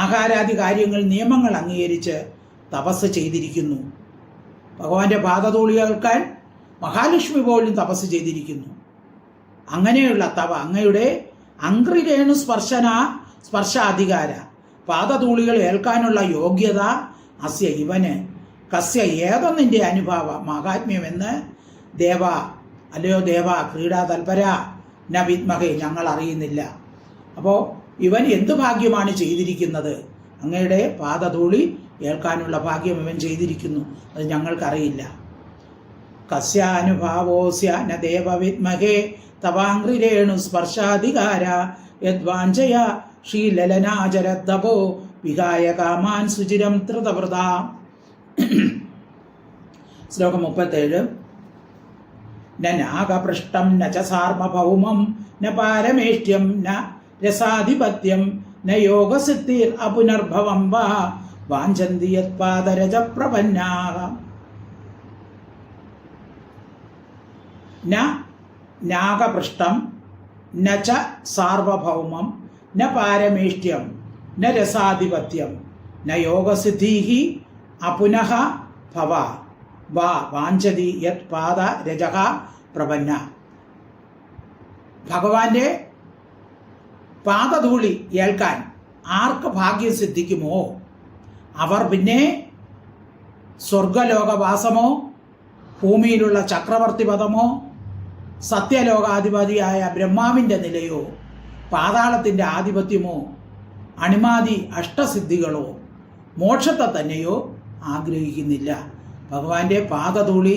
Speaker 1: ആഹാരാദി കാര്യങ്ങൾ നിയമങ്ങൾ അംഗീകരിച്ച് തപസ് ചെയ്തിരിക്കുന്നു. ഭഗവാന്റെ പാദധൂളി കേൾക്കാൻ മഹാലക്ഷ്മി പോലും തപസ് ചെയ്തിരിക്കുന്നു. അങ്ങനെയുള്ള അങ്ങയുടെ അംഘ്രിരേണു സ്പർശാധികാര പാദധൂളികൾ ഏൽക്കാനുള്ള യോഗ്യത അസ്യ ഇവന് കസ്യ ഏതൊന്നിൻ്റെ അനുഭാവ മഹാത്മ്യമെന്ന് ദേവ അല്ലയോ ദേവ ക്രീഡാ തൽപര ന വിദ്മഹേ ഞങ്ങൾ അറിയുന്നില്ല. അപ്പോൾ ഇവൻ എന്ത് ഭാഗ്യമാണ് ചെയ്തിരിക്കുന്നത്? അങ്ങയുടെ പാദധൂളി ഏൽക്കാനുള്ള ഭാഗ്യം ഇവൻ ചെയ്തിരിക്കുന്നു, അത് ഞങ്ങൾക്കറിയില്ല. കസ്യാനുഭാവോസ്യ ന ദേവ വിദ്മഹേ തവാംഘ്രിരേണു സ്പർശാധികാര യദ്വാഞ്ഛയ ശ്രീലലനാചരദ്ദപോ വിഹായ കാമാൻ സുചിരം ധൃതവ്രത. ശ്ലോകം 37. ന നാഗപൃഷ്ടം ന ച സാർവഭൗമം ന പാരമേഷ്ട്യം ന രസാധിപത്യം ന യോഗസിദ്ധിർ അപുനർഭവം വാ വാഞ്ചന്തി യത്പാദരജ പ്രപന്നാഃ. ന നാഗപൃഷ്ടം ന ച സാർവഭൗമം ന പാരമേഷ്ട്യം ന രസാധിപത്യം ന യോഗസിദ്ധിഃ അപുനഃ ഭവ വാ വാഞ്ചതി യത് പാദരജഃ പ്രപന്ന. ഭഗവാന്റെ പാദധൂളി ഏൽക്കാൻ ആർക്ക് ഭാഗ്യം സിദ്ധിക്കുമോ അവർ പിന്നെ സ്വർഗലോകവാസമോ ഭൂമിയിലുള്ള ചക്രവർത്തി പദമോ സത്യലോകാധിപതിയായ ബ്രഹ്മാവിൻ്റെ നിലയോ പാതാളത്തിൻ്റെ ആധിപത്യമോ അണിമാതി അഷ്ടസിദ്ധികളോ മോക്ഷത്തെ തന്നെയോ ആഗ്രഹിക്കുന്നില്ല. ഭഗവാന്റെ പാദധൂളി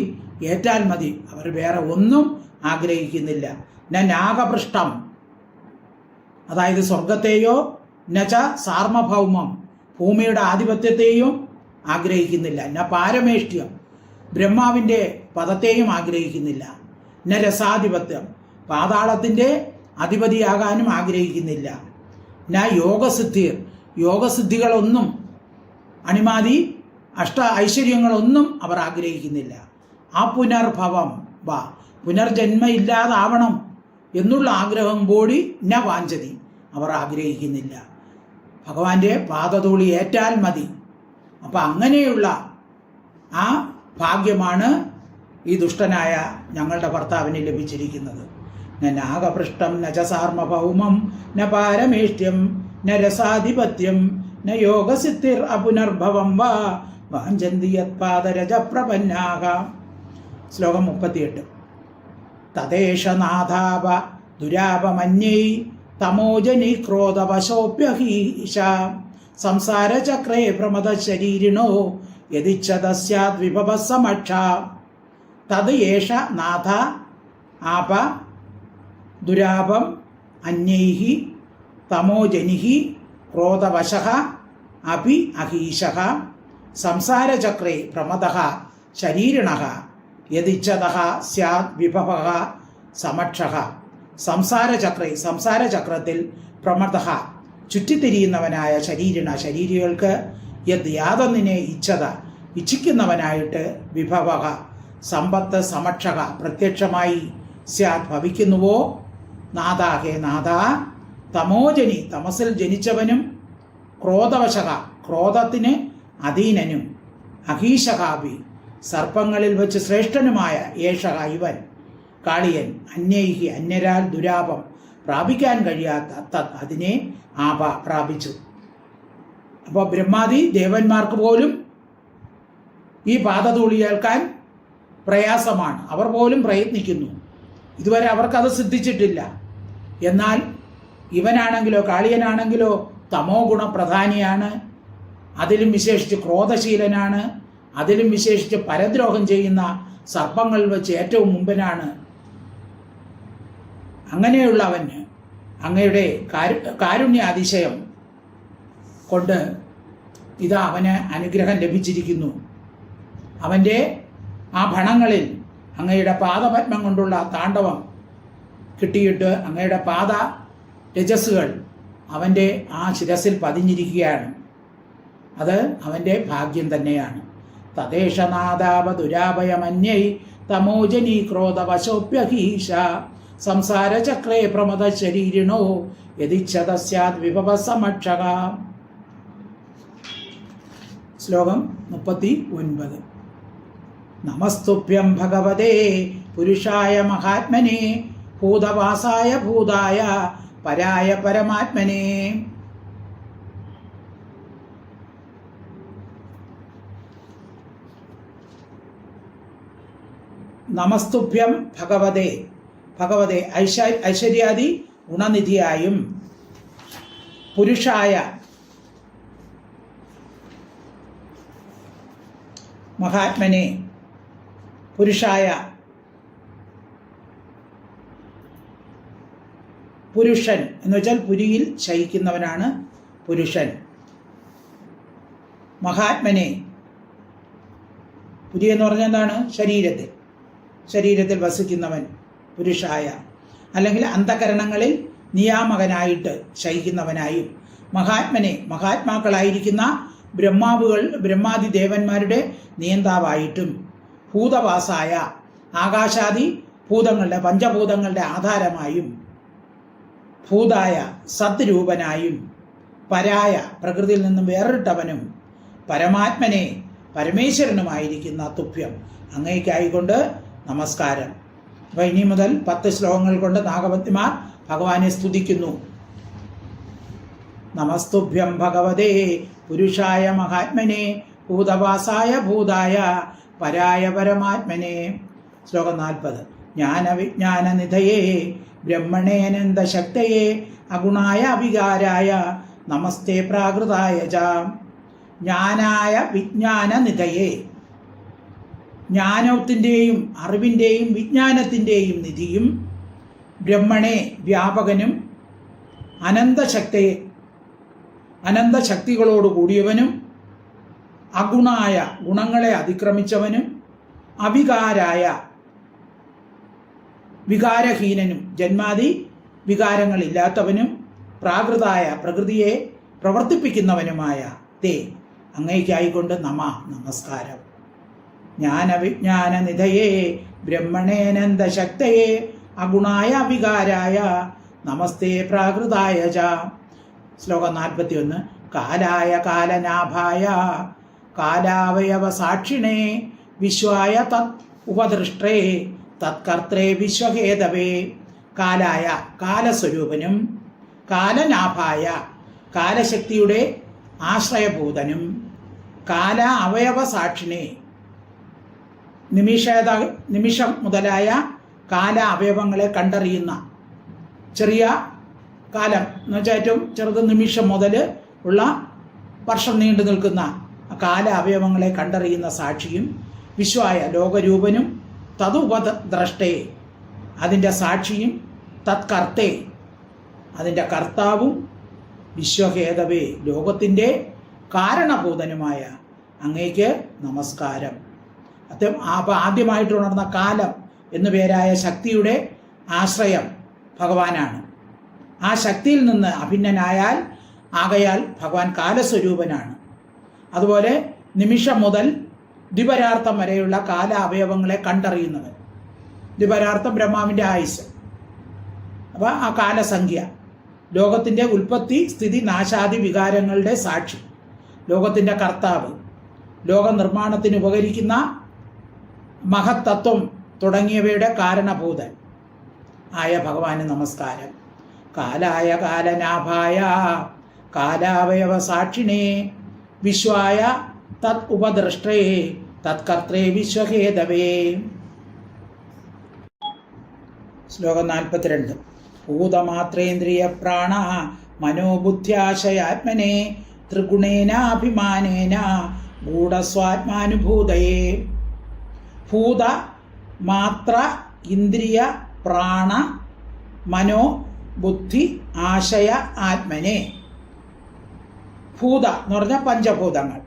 Speaker 1: ഏറ്റാൽ മതി, അവർ വേറെ ഒന്നും ആഗ്രഹിക്കുന്നില്ല. നാഗപൃഷ്ടം, അതായത് സ്വർഗത്തെയോ നച സാർവഭൗമം, ഭൂമിയുടെ ആധിപത്യത്തെയും ആഗ്രഹിക്കുന്നില്ല. പാരമേഷ്ട്യം, ബ്രഹ്മാവിൻ്റെ പദത്തെയും ആഗ്രഹിക്കുന്നില്ല. രസാധിപത്യം, പാതാളത്തിൻ്റെ അധിപതിയാകാനും ആഗ്രഹിക്കുന്നില്ല. യോഗസിദ്ധിർ, യോഗസിദ്ധികളൊന്നും അണിമാതി അഷ്ട ഐശ്വര്യങ്ങളൊന്നും അവർ ആഗ്രഹിക്കുന്നില്ല. ആ പുനർഭവം പുനർജന്മ ഇല്ലാതാവണം എന്നുള്ള ആഗ്രഹം കൂടി വാഞ്ചതി, അവർ ആഗ്രഹിക്കുന്നില്ല. ഭഗവാന്റെ പാദധൂളി ഏറ്റാൽ മതി. അപ്പം അങ്ങനെയുള്ള ആ ഭാഗ്യമാണ് ഈ ദുഷ്ടനായ ഞങ്ങളുടെ ഭർത്താവിന് ലഭിച്ചിരിക്കുന്നത്. നാഗപൃഷ്ടം നച സാർവഭൗമം ന പാരമേഷ്ട്യം ന രസാധിപത്യം ന യോഗസിദ്ധിർ അപുനർഭവം വാഞ്ചന്തി യത്പാദരജ പ്രപന്നാഹ. ശ്ലോകം 38. തദേശ നാഥാപ ദുരാപമന്യൈ തമോജനി ക്രോധവശോപ്യഹീശ സംസാരചക്രേ പ്രമദ ശരീരിണോ യദിച്ഛതസ്യാദ് വിഭവസമക്ഷ. തത് യേഷ നാഥ ആപ ദുരാപം അന്യൈഃ തമോജനിഃ ക്രോധവശഃ അപി അഹീശഃ സംസാരചക്രേ പ്രമദഃ ശരീരിണഃ യദിച്ഛതഃ സ്യാദ് വിഭവഃ സമക്ഷഃ. സംസാരചക്രേ, സംസാരചക്രത്തിൽ പ്രമദഃ ചുറ്റിത്തിരിയുന്നവനായ ശരീരികൾക്ക് യാതൊന്നിനെ ഇച്ഛിക്കുന്നവനായിട്ട് വിഭവഃ സമ്പത്ത് സമക്ഷക പ്രത്യക്ഷമായി സ്യാദ് ഭവിക്കുന്നുവോ. നാഥാഹേ നാഥ, തമോജനി തമസിൽ ജനിച്ചവനും ക്രോധവശക ക്രോധത്തിന് അധീനനും അഹീശകാഭി സർപ്പങ്ങളിൽ വെച്ച് ശ്രേഷ്ഠനുമായ ഏഷക ഇവൻ കാളിയൻ അന്യൈഹി അന്യരാൽ ദുരാപം പ്രാപിക്കാൻ കഴിയാത്ത തത് അതിനെ ആപ പ്രാപിച്ചു. അപ്പോൾ ബ്രഹ്മാദി ദേവന്മാർക്ക് പോലും ഈ പാദധൂളി ഏൽക്കാൻ പ്രയാസമാണ്. അവർ പോലും പ്രയത്നിക്കുന്നു, ഇതുവരെ അവർക്കത് സിദ്ധിച്ചിട്ടില്ല. എന്നാൽ ഇവനാണെങ്കിലോ കാളിയനാണെങ്കിലോ തമോ ഗുണപ്രധാനിയാണ്, അതിലും വിശേഷിച്ച് ക്രോധശീലനാണ്, അതിലും വിശേഷിച്ച് പരദ്രോഹം ചെയ്യുന്ന സർപ്പങ്ങളിൽ വെച്ച് ഏറ്റവും മുമ്പനാണ്. അങ്ങനെയുള്ളവന് അങ്ങയുടെ കാരുണ്യ അതിശയം കൊണ്ട് ഇതാ അവന് അനുഗ്രഹം ലഭിച്ചിരിക്കുന്നു. അവൻ്റെ ആ ഭണങ്ങളിൽ അങ്ങയുടെ പാദപത്മം കൊണ്ടുള്ള താണ്ഡവം കിട്ടിയിട്ട് അങ്ങയുടെ പാദ രജസ്സുകൾ അവൻ്റെ ആ ശിരസിൽ പതിഞ്ഞിരിക്കുകയാണ്. അത് അവൻ്റെ ഭാഗ്യം തന്നെയാണ്. തദേശനാദാപ ദുരാഭയമന്യൈ തമോജനി ക്രോധവശോപ്യഹീശ സംസാരചക്രേ പ്രമദ ശരീരിണോ യദിച്ഛതസ്യാദ് വിഭവസമക്ഷക. ശ്ലോകം 39. നമസ്തുഭ്യം ഭഗവതേ പുരുഷായ മഹാത്മനെ ഭൂതവാസായ ഭൂതായ പരായ പരമാത്മനെ. നമസ്തുഭ്യം ഭഗവതേ, ഭഗവതേ ഐശ്വര്യാദി ഗുണനിധിയായും പുരുഷായ മഹാത്മനെ, പുരുഷായ പുരുഷൻ എന്ന് വെച്ചാൽ പുരിയിൽ ശയിക്കുന്നവനാണ് പുരുഷൻ. മഹാത്മനെ, പുരി എന്ന് പറഞ്ഞാൽ എന്താണ്? ശരീരത്തിൽ വസിക്കുന്നവൻ പുരുഷായ, അല്ലെങ്കിൽ അന്ധകരണങ്ങളിൽ നിയാമകനായിട്ട് ശയിക്കുന്നവനായും. മഹാത്മനെ, മഹാത്മാക്കളായിരിക്കുന്ന ബ്രഹ്മാദി ദേവന്മാരുടെ നിയന്താവായിട്ടും. ഭൂതവാസായ, ആകാശാദി ഭൂതങ്ങളുടെ പഞ്ചഭൂതങ്ങളുടെ ആധാരമായും. ഭൂതായ, സദ്രൂപനായും. പരായ, പ്രകൃതിയിൽ നിന്നും വേറിട്ടവനും. പരമാത്മനെ, പരമേശ്വരനുമായിരിക്കുന്ന തുഭ്യം, അങ്ങേക്കായിക്കൊണ്ട് നമസ്കാരം. അപ്പോൾ ഇനി മുതൽ 10 ശ്ലോകങ്ങൾ കൊണ്ട് നാഗപത്നിമാർ ഭഗവാനെ സ്തുതിക്കുന്നു. നമസ്തുഭ്യം ഭഗവതേ പുരുഷായ മഹാത്മനെ ഭൂതവാസായ ഭൂതായ പരായ പരമാത്മനെ. ശ്ലോകം 40. ജ്ഞാനവിജ്ഞാനനിധയേ ബ്രഹ്മണേനന്ദശക്തയേ അഗുണായ അവികാരായ നമസ്തേ പ്രാകൃതായ ച. ജ്ഞാനായ വിജ്ഞാനനിധയേ, ജ്ഞാനത്തിൻ്റെയും അറിവിൻ്റെയും വിജ്ഞാനത്തിൻ്റെയും നിധിയും, ബ്രഹ്മണേ വ്യാപകനും, അനന്തശക്തികളോട് കൂടിയവനും, അഗുണായ ഗുണങ്ങളെ അതിക്രമിച്ചവനും, അവികാരായ വികാരഹീനനും ജന്മാദി വികാരങ്ങളില്ലാത്തവനും, പ്രാകൃതായ പ്രകൃതിയെ പ്രവർത്തിപ്പിക്കുന്നവനുമായ തേ അങ്ങേക്കായിക്കൊണ്ട് നമസ്കാരം. ജ്ഞാനവിജ്ഞാനനിധയേ ബ്രഹ്മണേനന്ദശക്തയേ അഗുണായ അവികാരായ നമസ്തേ പ്രാകൃതായ ച. ശ്ലോകം 41. കാലായ കാലനാഭായ കാലാവയവ സാക്ഷിണേ വിശ്വായ തത് ഉപദൃഷ്ടേ തത്കർത്രേ വിശ്വഹേതവേ. കാലായ കാലസ്വരൂപനും, കാലനാഭായ കാലശക്തിയുടെ ആശ്രയഭൂതനും, കാല അവയവ സാക്ഷിണേ നിമിഷം മുതലായ കാല അവയവങ്ങളെ കണ്ടറിയുന്ന, ചെറിയ കാലം എന്ന് വെച്ചാൽ ഏറ്റവും ചെറുത് നിമിഷം മുതൽ ഉള്ള വർഷം നീണ്ടു നിൽക്കുന്ന കാല അവയവങ്ങളെ കണ്ടറിയുന്ന സാക്ഷിയും, വിശ്വായ ലോകരൂപനും, തതുപദ്രഷ്ടേ അതിൻ്റെ സാക്ഷിയും, തത്കർത്തേ അതിൻ്റെ കർത്താവും, വിശ്വഹേതവേ ലോകത്തിൻ്റെ കാരണഭൂതനുമായ അങ്ങേക്ക് നമസ്കാരം. അപ്പോൾ ആദ്യമായിട്ട് ഉണർന്ന കാലം എന്നു പേരായ ശക്തിയുടെ ആശ്രയം ഭഗവാനാണ്. ആ ശക്തിയിൽ നിന്ന് അഭിന്നനായാൽ ആകയാൽ ഭഗവാൻ കാലസ്വരൂപനാണ്. അതുപോലെ നിമിഷം മുതൽ ദ്വിപരാർത്ഥം വരെയുള്ള കാല അവയവങ്ങളെ കണ്ടറിയുന്നവൻ. ദ്വിപരാർത്ഥം ബ്രഹ്മാവിൻ്റെ ആയുസ്. അപ്പോൾ ആ കാലസംഖ്യ, ലോകത്തിൻ്റെ ഉൽപ്പത്തി സ്ഥിതി നാശാദി വികാരങ്ങളുടെ സാക്ഷി, ലോകത്തിൻ്റെ കർത്താവ്, ലോകനിർമ്മാണത്തിന് ഉപകരിക്കുന്ന മഹത്തത്വം തുടങ്ങിയവയുടെ കാരണഭൂതൻ ആയ ഭഗവാന് നമസ്കാരം. കാലായ കാലനാഭായ കാലാവയവ സാക്ഷിണേ വിശ്വായ തത് ഉപദൃഷ്ടേ തത്കർത്രേ വിശ്വഹേതവേ. ശ്ലോകം 42. ഭൂതമാത്രേന്ദ്രിയ പ്രാണ മനോബുദ്ധ്യാശയാത്മനെ ത്രിഗുണേനാഭിമാനേന ഗൂഢസ്വാത്മാനുഭൂതയേ. ഭൂത മാത്ര ഇന്ദ്രിയ പ്രാണ മനോ ബുദ്ധി ആശയ ആത്മനെ. ഭൂത എന്ന് പറഞ്ഞാൽ പഞ്ചഭൂതങ്ങൾ.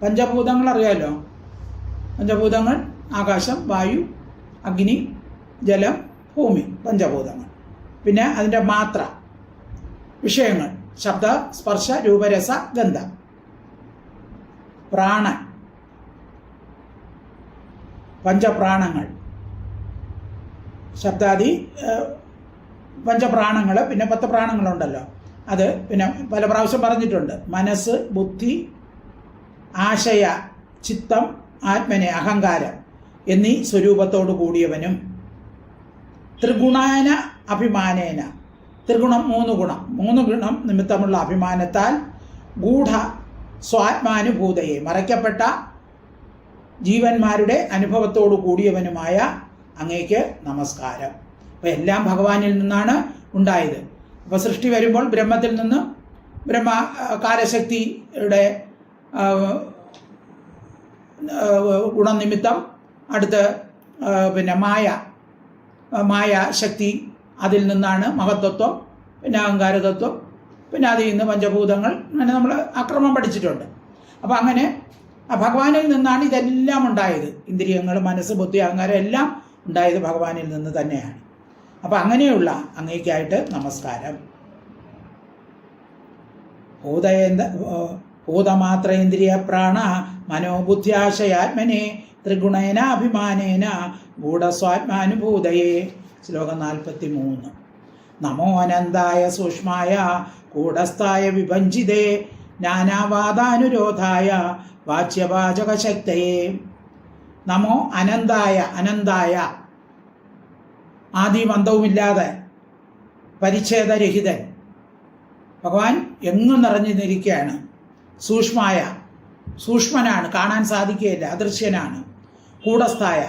Speaker 1: പഞ്ചഭൂതങ്ങൾ അറിയാലോ. പഞ്ചഭൂതങ്ങൾ ആകാശം, വായു, അഗ്നി, ജലം, ഭൂമി, പഞ്ചഭൂതങ്ങൾ. പിന്നെ അതിൻ്റെ മാത്ര വിഷയങ്ങൾ, ശബ്ദ സ്പർശ രൂപരസ ഗന്ധ. പ്രാണൻ, പഞ്ചപ്രാണങ്ങൾ, ശബ്ദാദി പഞ്ചപ്രാണങ്ങൾ. പിന്നെ 10 പ്രാണങ്ങളുണ്ടല്ലോ, അത് പിന്നെ പല പ്രാവശ്യം പറഞ്ഞിട്ടുണ്ട്. മനസ്സ്, ബുദ്ധി, ആശയ, ചിത്തം, ആത്മനെ അഹങ്കാരം എന്നീ സ്വരൂപത്തോടു കൂടിയവനും, ത്രിഗുണേന അഭിമാനേന, ത്രിഗുണം 3 ഗുണം നിമിത്തമുള്ള അഭിമാനത്താൽ ഗൂഢ സ്വാത്മാനുഭൂതയെ മറയ്ക്കപ്പെട്ട ജീവന്മാരുടെ അനുഭവത്തോടു കൂടിയവനുമായ അങ്ങേക്ക് നമസ്കാരം. അപ്പോൾ എല്ലാം ഭഗവാനിൽ നിന്നാണ് ഉണ്ടായത്. അപ്പോൾ സൃഷ്ടി വരുമ്പോൾ ബ്രഹ്മത്തിൽ നിന്ന് കാലശക്തിയുടെ ഗുണനിമിത്തം, അടുത്ത് പിന്നെ മായ ശക്തി, അതിൽ നിന്നാണ് മഹത്തത്വം, പിന്നെ അഹങ്കാരതത്വം, പിന്നെ അതിൽ നിന്ന് പഞ്ചഭൂതങ്ങൾ. അങ്ങനെ നമ്മൾ അക്രമം പഠിച്ചിട്ടുണ്ട്. അപ്പോൾ അങ്ങനെ ഭഗവാനിൽ നിന്നാണ് ഇതെല്ലാം ഉണ്ടായത്. ഇന്ദ്രിയങ്ങൾ, മനസ്സ്, ബുദ്ധി, അഹങ്കാരം എല്ലാം ഉണ്ടായത് ഭഗവാനിൽ നിന്ന് തന്നെയാണ്. അപ്പോൾ അങ്ങനെയുള്ള അങ്ങേക്കായിട്ട് നമസ്കാരം. ഭൂതമാത്രേന്ദ്രിയ പ്രാണ മനോബുദ്ധ്യാശയാത്മനെ ത്രിഗുണേന അഭിമാനേന ഗൂഢസ്വാത്മാനുഭൂതയെ. ശ്ലോകം 43. നമോ അനന്തായ സൂക്ഷ്മായ കൂടസ്ഥായ വിഭഞ്ജിതേ ജ്ഞാനാവാദാനുരോധായ വാച്യവാചകശക്തയെ. നമോ അനന്തായ ആദിയും അന്തവുമില്ലാതെ പരിച്ഛേദരഹിതൻ ഭഗവാൻ എങ്ങും നിറഞ്ഞു നിൽക്കുകയാണ്. സൂക്ഷ്മനാണ്, കാണാൻ സാധിക്കുകയില്ല, അദൃശ്യനാണ്. കൂടസ്ഥായ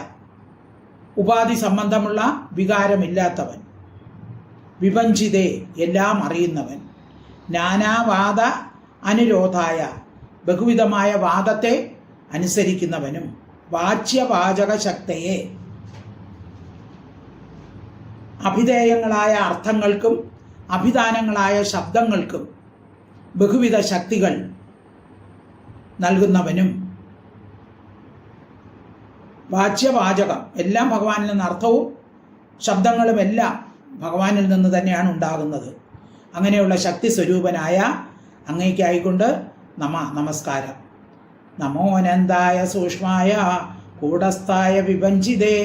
Speaker 1: ഉപാധി സംബന്ധമുള്ള വികാരമില്ലാത്തവൻ. വിഭഞ്ചിതേ എല്ലാം അറിയുന്നവൻ. നാനാവാദ അനുരോധായ ബഹുവിധമായ വാദത്തെ അനുസരിക്കുന്നവനും. വാച്യവാചക ശക്തയെ അഭിധേയങ്ങളായ അർത്ഥങ്ങൾക്കും അഭിധാനങ്ങളായ ശബ്ദങ്ങൾക്കും ബഹുവിധ ശക്തികൾ നൽകുന്നവനും. വാച്യവാചകം എല്ലാം ഭഗവാനിൽ നിന്ന്, അർത്ഥവും ശബ്ദങ്ങളും എല്ലാം ഭഗവാനിൽ നിന്ന് തന്നെയാണ് ഉണ്ടാകുന്നത്. അങ്ങനെയുള്ള ശക്തി സ്വരൂപനായ അങ്ങേക്കായിക്കൊണ്ട് നമസ്കാരം. നമോ അനന്തായ സൂക്ഷ്മായ കൂടസ്ഥായ വിഭഞ്ചിതേ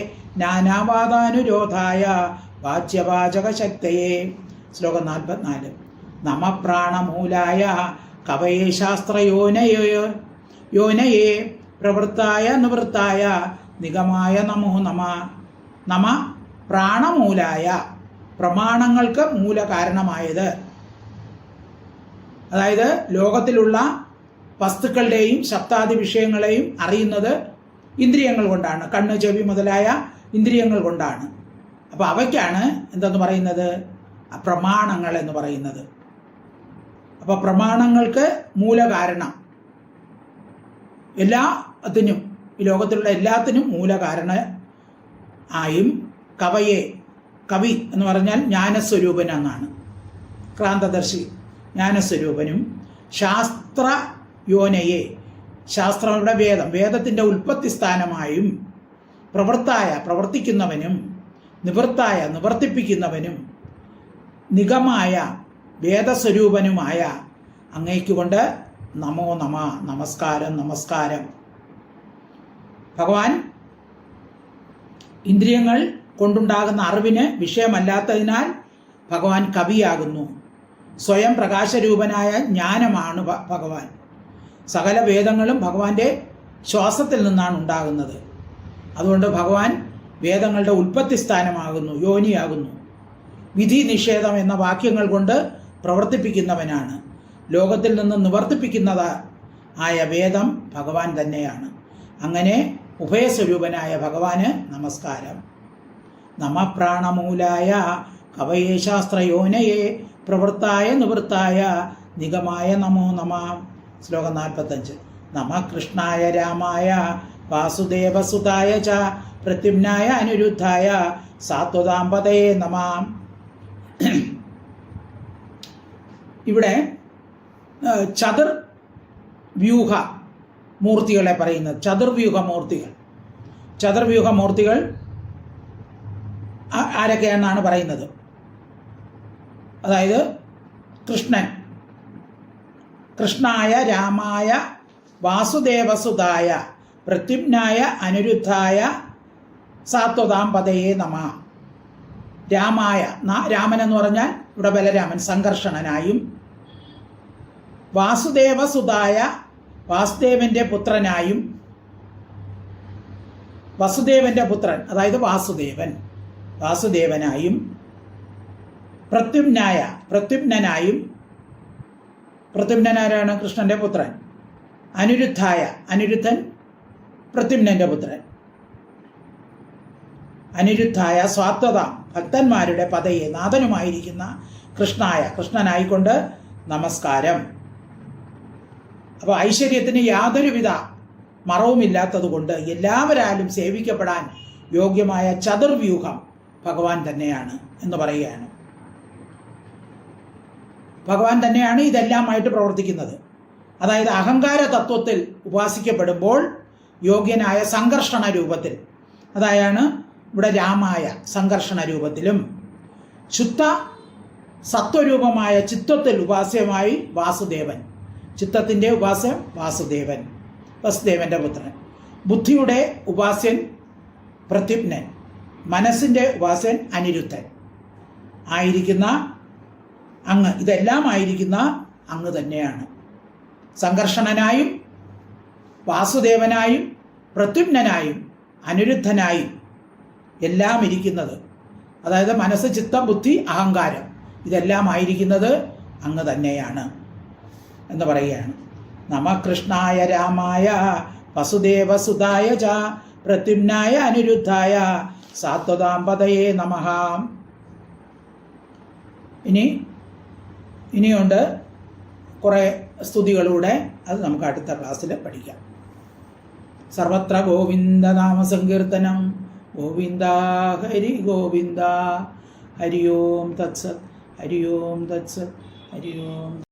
Speaker 1: നാനാവാദാനുരോധായ വാച്യവാചക ശക്തയെ. ശ്ലോകം 44. നമ പ്രാണമൂലായ കവയേ ശാസ്ത്രയോനയേ പ്രവൃത്തായ നിവൃത്തായ നിഗമായ നമോ നമ പ്രാണമൂലായ പ്രമാണങ്ങൾക്ക് മൂലകാരണമായത്. അതായത് ലോകത്തിലുള്ള വസ്തുക്കളുടെയും ശബ്ദാദി വിഷയങ്ങളെയും അറിയുന്നത് ഇന്ദ്രിയങ്ങൾ കൊണ്ടാണ്, കണ്ണ് ചെവി മുതലായ ഇന്ദ്രിയങ്ങൾ കൊണ്ടാണ്. അപ്പോൾ അവയ്ക്കാണ് എന്തെന്ന് പറയുന്നത്? പ്രമാണങ്ങൾ എന്ന് പറയുന്നത്. അപ്പോൾ പ്രമാണങ്ങൾക്ക് മൂലകാരണം, എല്ലാത്തിനും, ഈ ലോകത്തിലുള്ള എല്ലാത്തിനും മൂലകാരണ ആയും കവി എന്ന് പറഞ്ഞാൽ ജ്ഞാനസ്വരൂപൻ എന്നാണ്. ക്രാന്തദർശി ജ്ഞാനസ്വരൂപനും. ശാസ്ത്രയോനയെ ശാസ്ത്രങ്ങളുടെ വേദത്തിൻ്റെ ഉൽപ്പത്തി സ്ഥാനമായും പ്രവർത്തിക്കുന്നവനും. നിവർത്തിപ്പിക്കുന്നവനും. നിഗമായ വേദസ്വരൂപനുമായ അങ്ങേക്കുകൊണ്ട് നമോ നമസ്കാരം. ഭഗവാൻ ഇന്ദ്രിയങ്ങൾ കൊണ്ടുണ്ടാകുന്ന അറിവിന് വിഷയമല്ലാത്തതിനാൽ ഭഗവാൻ കവിയാകുന്നു. സ്വയം പ്രകാശരൂപനായ ജ്ഞാനമാണ് ഭഗവാൻ. സകല വേദങ്ങളും ഭഗവാന്റെ ശ്വാസത്തിൽ നിന്നാണ് ഉണ്ടാകുന്നത്. അതുകൊണ്ട് ഭഗവാൻ വേദങ്ങളുടെ ഉൽപ്പത്തി സ്ഥാനമാകുന്നു, യോനിയാകുന്നു. വിധി നിഷേധം എന്ന വാക്യങ്ങൾ കൊണ്ട് പ്രവർത്തിപ്പിക്കുന്നവനാണ്. ലോകത്തിൽ നിന്ന് നിവർത്തിപ്പിക്കുന്നതായ വേദം ഭഗവാൻ തന്നെയാണ്. അങ്ങനെ ഉഭയസ്വരൂപനായ ഭഗവാന് നമസ്കാരം. നമ പ്രാണമൂലായ കവയേ ശാസ്ത്രയോനയെ പ്രവൃത്തായ നിവൃത്തായ നിഗമായ നമോ ശ്ലോകം 45. നമ കൃഷ്ണായ രാമായ വാസുദേവസുതായ ച പ്രത്യുമ്നായ അനിരുദ്ധായ സാത്വതാംബതയെ നമാം. ഇവിടെ ചതുർവ്യൂഹ മൂർത്തികളെ പറയുന്നത്. ചതുർവ്യൂഹമൂർത്തികൾ ആരൊക്കെയാണെന്നാണ് പറയുന്നത്. അതായത് കൃഷ്ണായ രാമായ വാസുദേവസുതായ പ്രത്യുമ്നായ അനിരുദ്ധായ സാത്വതാംബതയെ നമ. രാമൻ എന്ന് പറഞ്ഞാൽ ഇവിടെ ബലരാമൻ സംഘർഷണനായും, വാസുദേവസുതായ വാസുദേവന്റെ പുത്രനായും, വസുദേവന്റെ പുത്രൻ അതായത് വാസുദേവനായും, പ്രത്യുമ്നായും, പ്രത്യുമ്നാരാണ് കൃഷ്ണന്റെ പുത്രൻ. അനിരുദ്ധൻ പ്രത്യുമ്നന്റെ പുത്രൻ. അനിരുദ്ധായ സ്വാത്വത ഭക്തന്മാരുടെ പതയെ നാഥനുമായിരിക്കുന്ന കൃഷ്ണനായിക്കൊണ്ട് നമസ്കാരം. അപ്പോൾ ഐശ്വര്യത്തിന് യാതൊരുവിധ മറവുമില്ലാത്തതുകൊണ്ട് എല്ലാവരാലും സേവിക്കപ്പെടാൻ യോഗ്യമായ ചതുർവ്യൂഹം ഭഗവാൻ തന്നെയാണ് എന്ന് പറയുകയാണ്. ഭഗവാൻ തന്നെയാണ് ഇതെല്ലാമായിട്ട് പ്രവർത്തിക്കുന്നത്. അതായത് അഹങ്കാര തത്വത്തിൽ ഉപാസിക്കപ്പെടുമ്പോൾ യോഗ്യനായ സംഘർഷണ രൂപത്തിൽ, അതായത് ഇവിടെ രാമായ സംഘർഷണ രൂപത്തിലും, ശുദ്ധ സത്വരൂപമായ ചിത്വത്തിൽ ഉപാസ്യമായി വാസുദേവൻ, ചിത്തത്തിൻ്റെ ഉപാസ്യം വാസുദേവൻ, വസുദേവൻ്റെ പുത്രൻ, ബുദ്ധിയുടെ ഉപാസ്യൻ പ്രത്യുമ്നൻ, മനസ്സിൻ്റെ ഉപാസ്യൻ അനിരുദ്ധൻ ആയിരിക്കുന്ന അങ്ങ്, ഇതെല്ലാം ആയിരിക്കുന്ന അങ്ങ് തന്നെയാണ്. സംഘർഷണനായും വാസുദേവനായും പ്രത്യുമ്നായും അനിരുദ്ധനായും എല്ലാം ഇരിക്കുന്നത്, അതായത് മനസ്സ്, ചിത്തം, ബുദ്ധി, അഹങ്കാരം ഇതെല്ലാം ആയിരിക്കുന്നത് അങ്ങ് തന്നെയാണ് എന്ന് പറയുകയാണ്. നമ കൃഷ്ണായ രാമായ വസുദേവസുതായ ച പ്രത്യുമ്നായ അനിരുദ്ധായ സാത്വതാംബതയേ നമഃ. ഇനിയുണ്ട് കുറേ സ്തുതികളൂടെ, അത് നമുക്ക് അടുത്ത ക്ലാസ്സിൽ പഠിക്കാം. സർവത്ര ഗോവിന്ദ നാമ സങ്കീർത്തനം. ഗോവിന്ദ ഹരി ഗോവിന്ദ. ഹരി ഓം തത്സത്. ഹരി ഓം തത്സത്. ഹരി ഓം.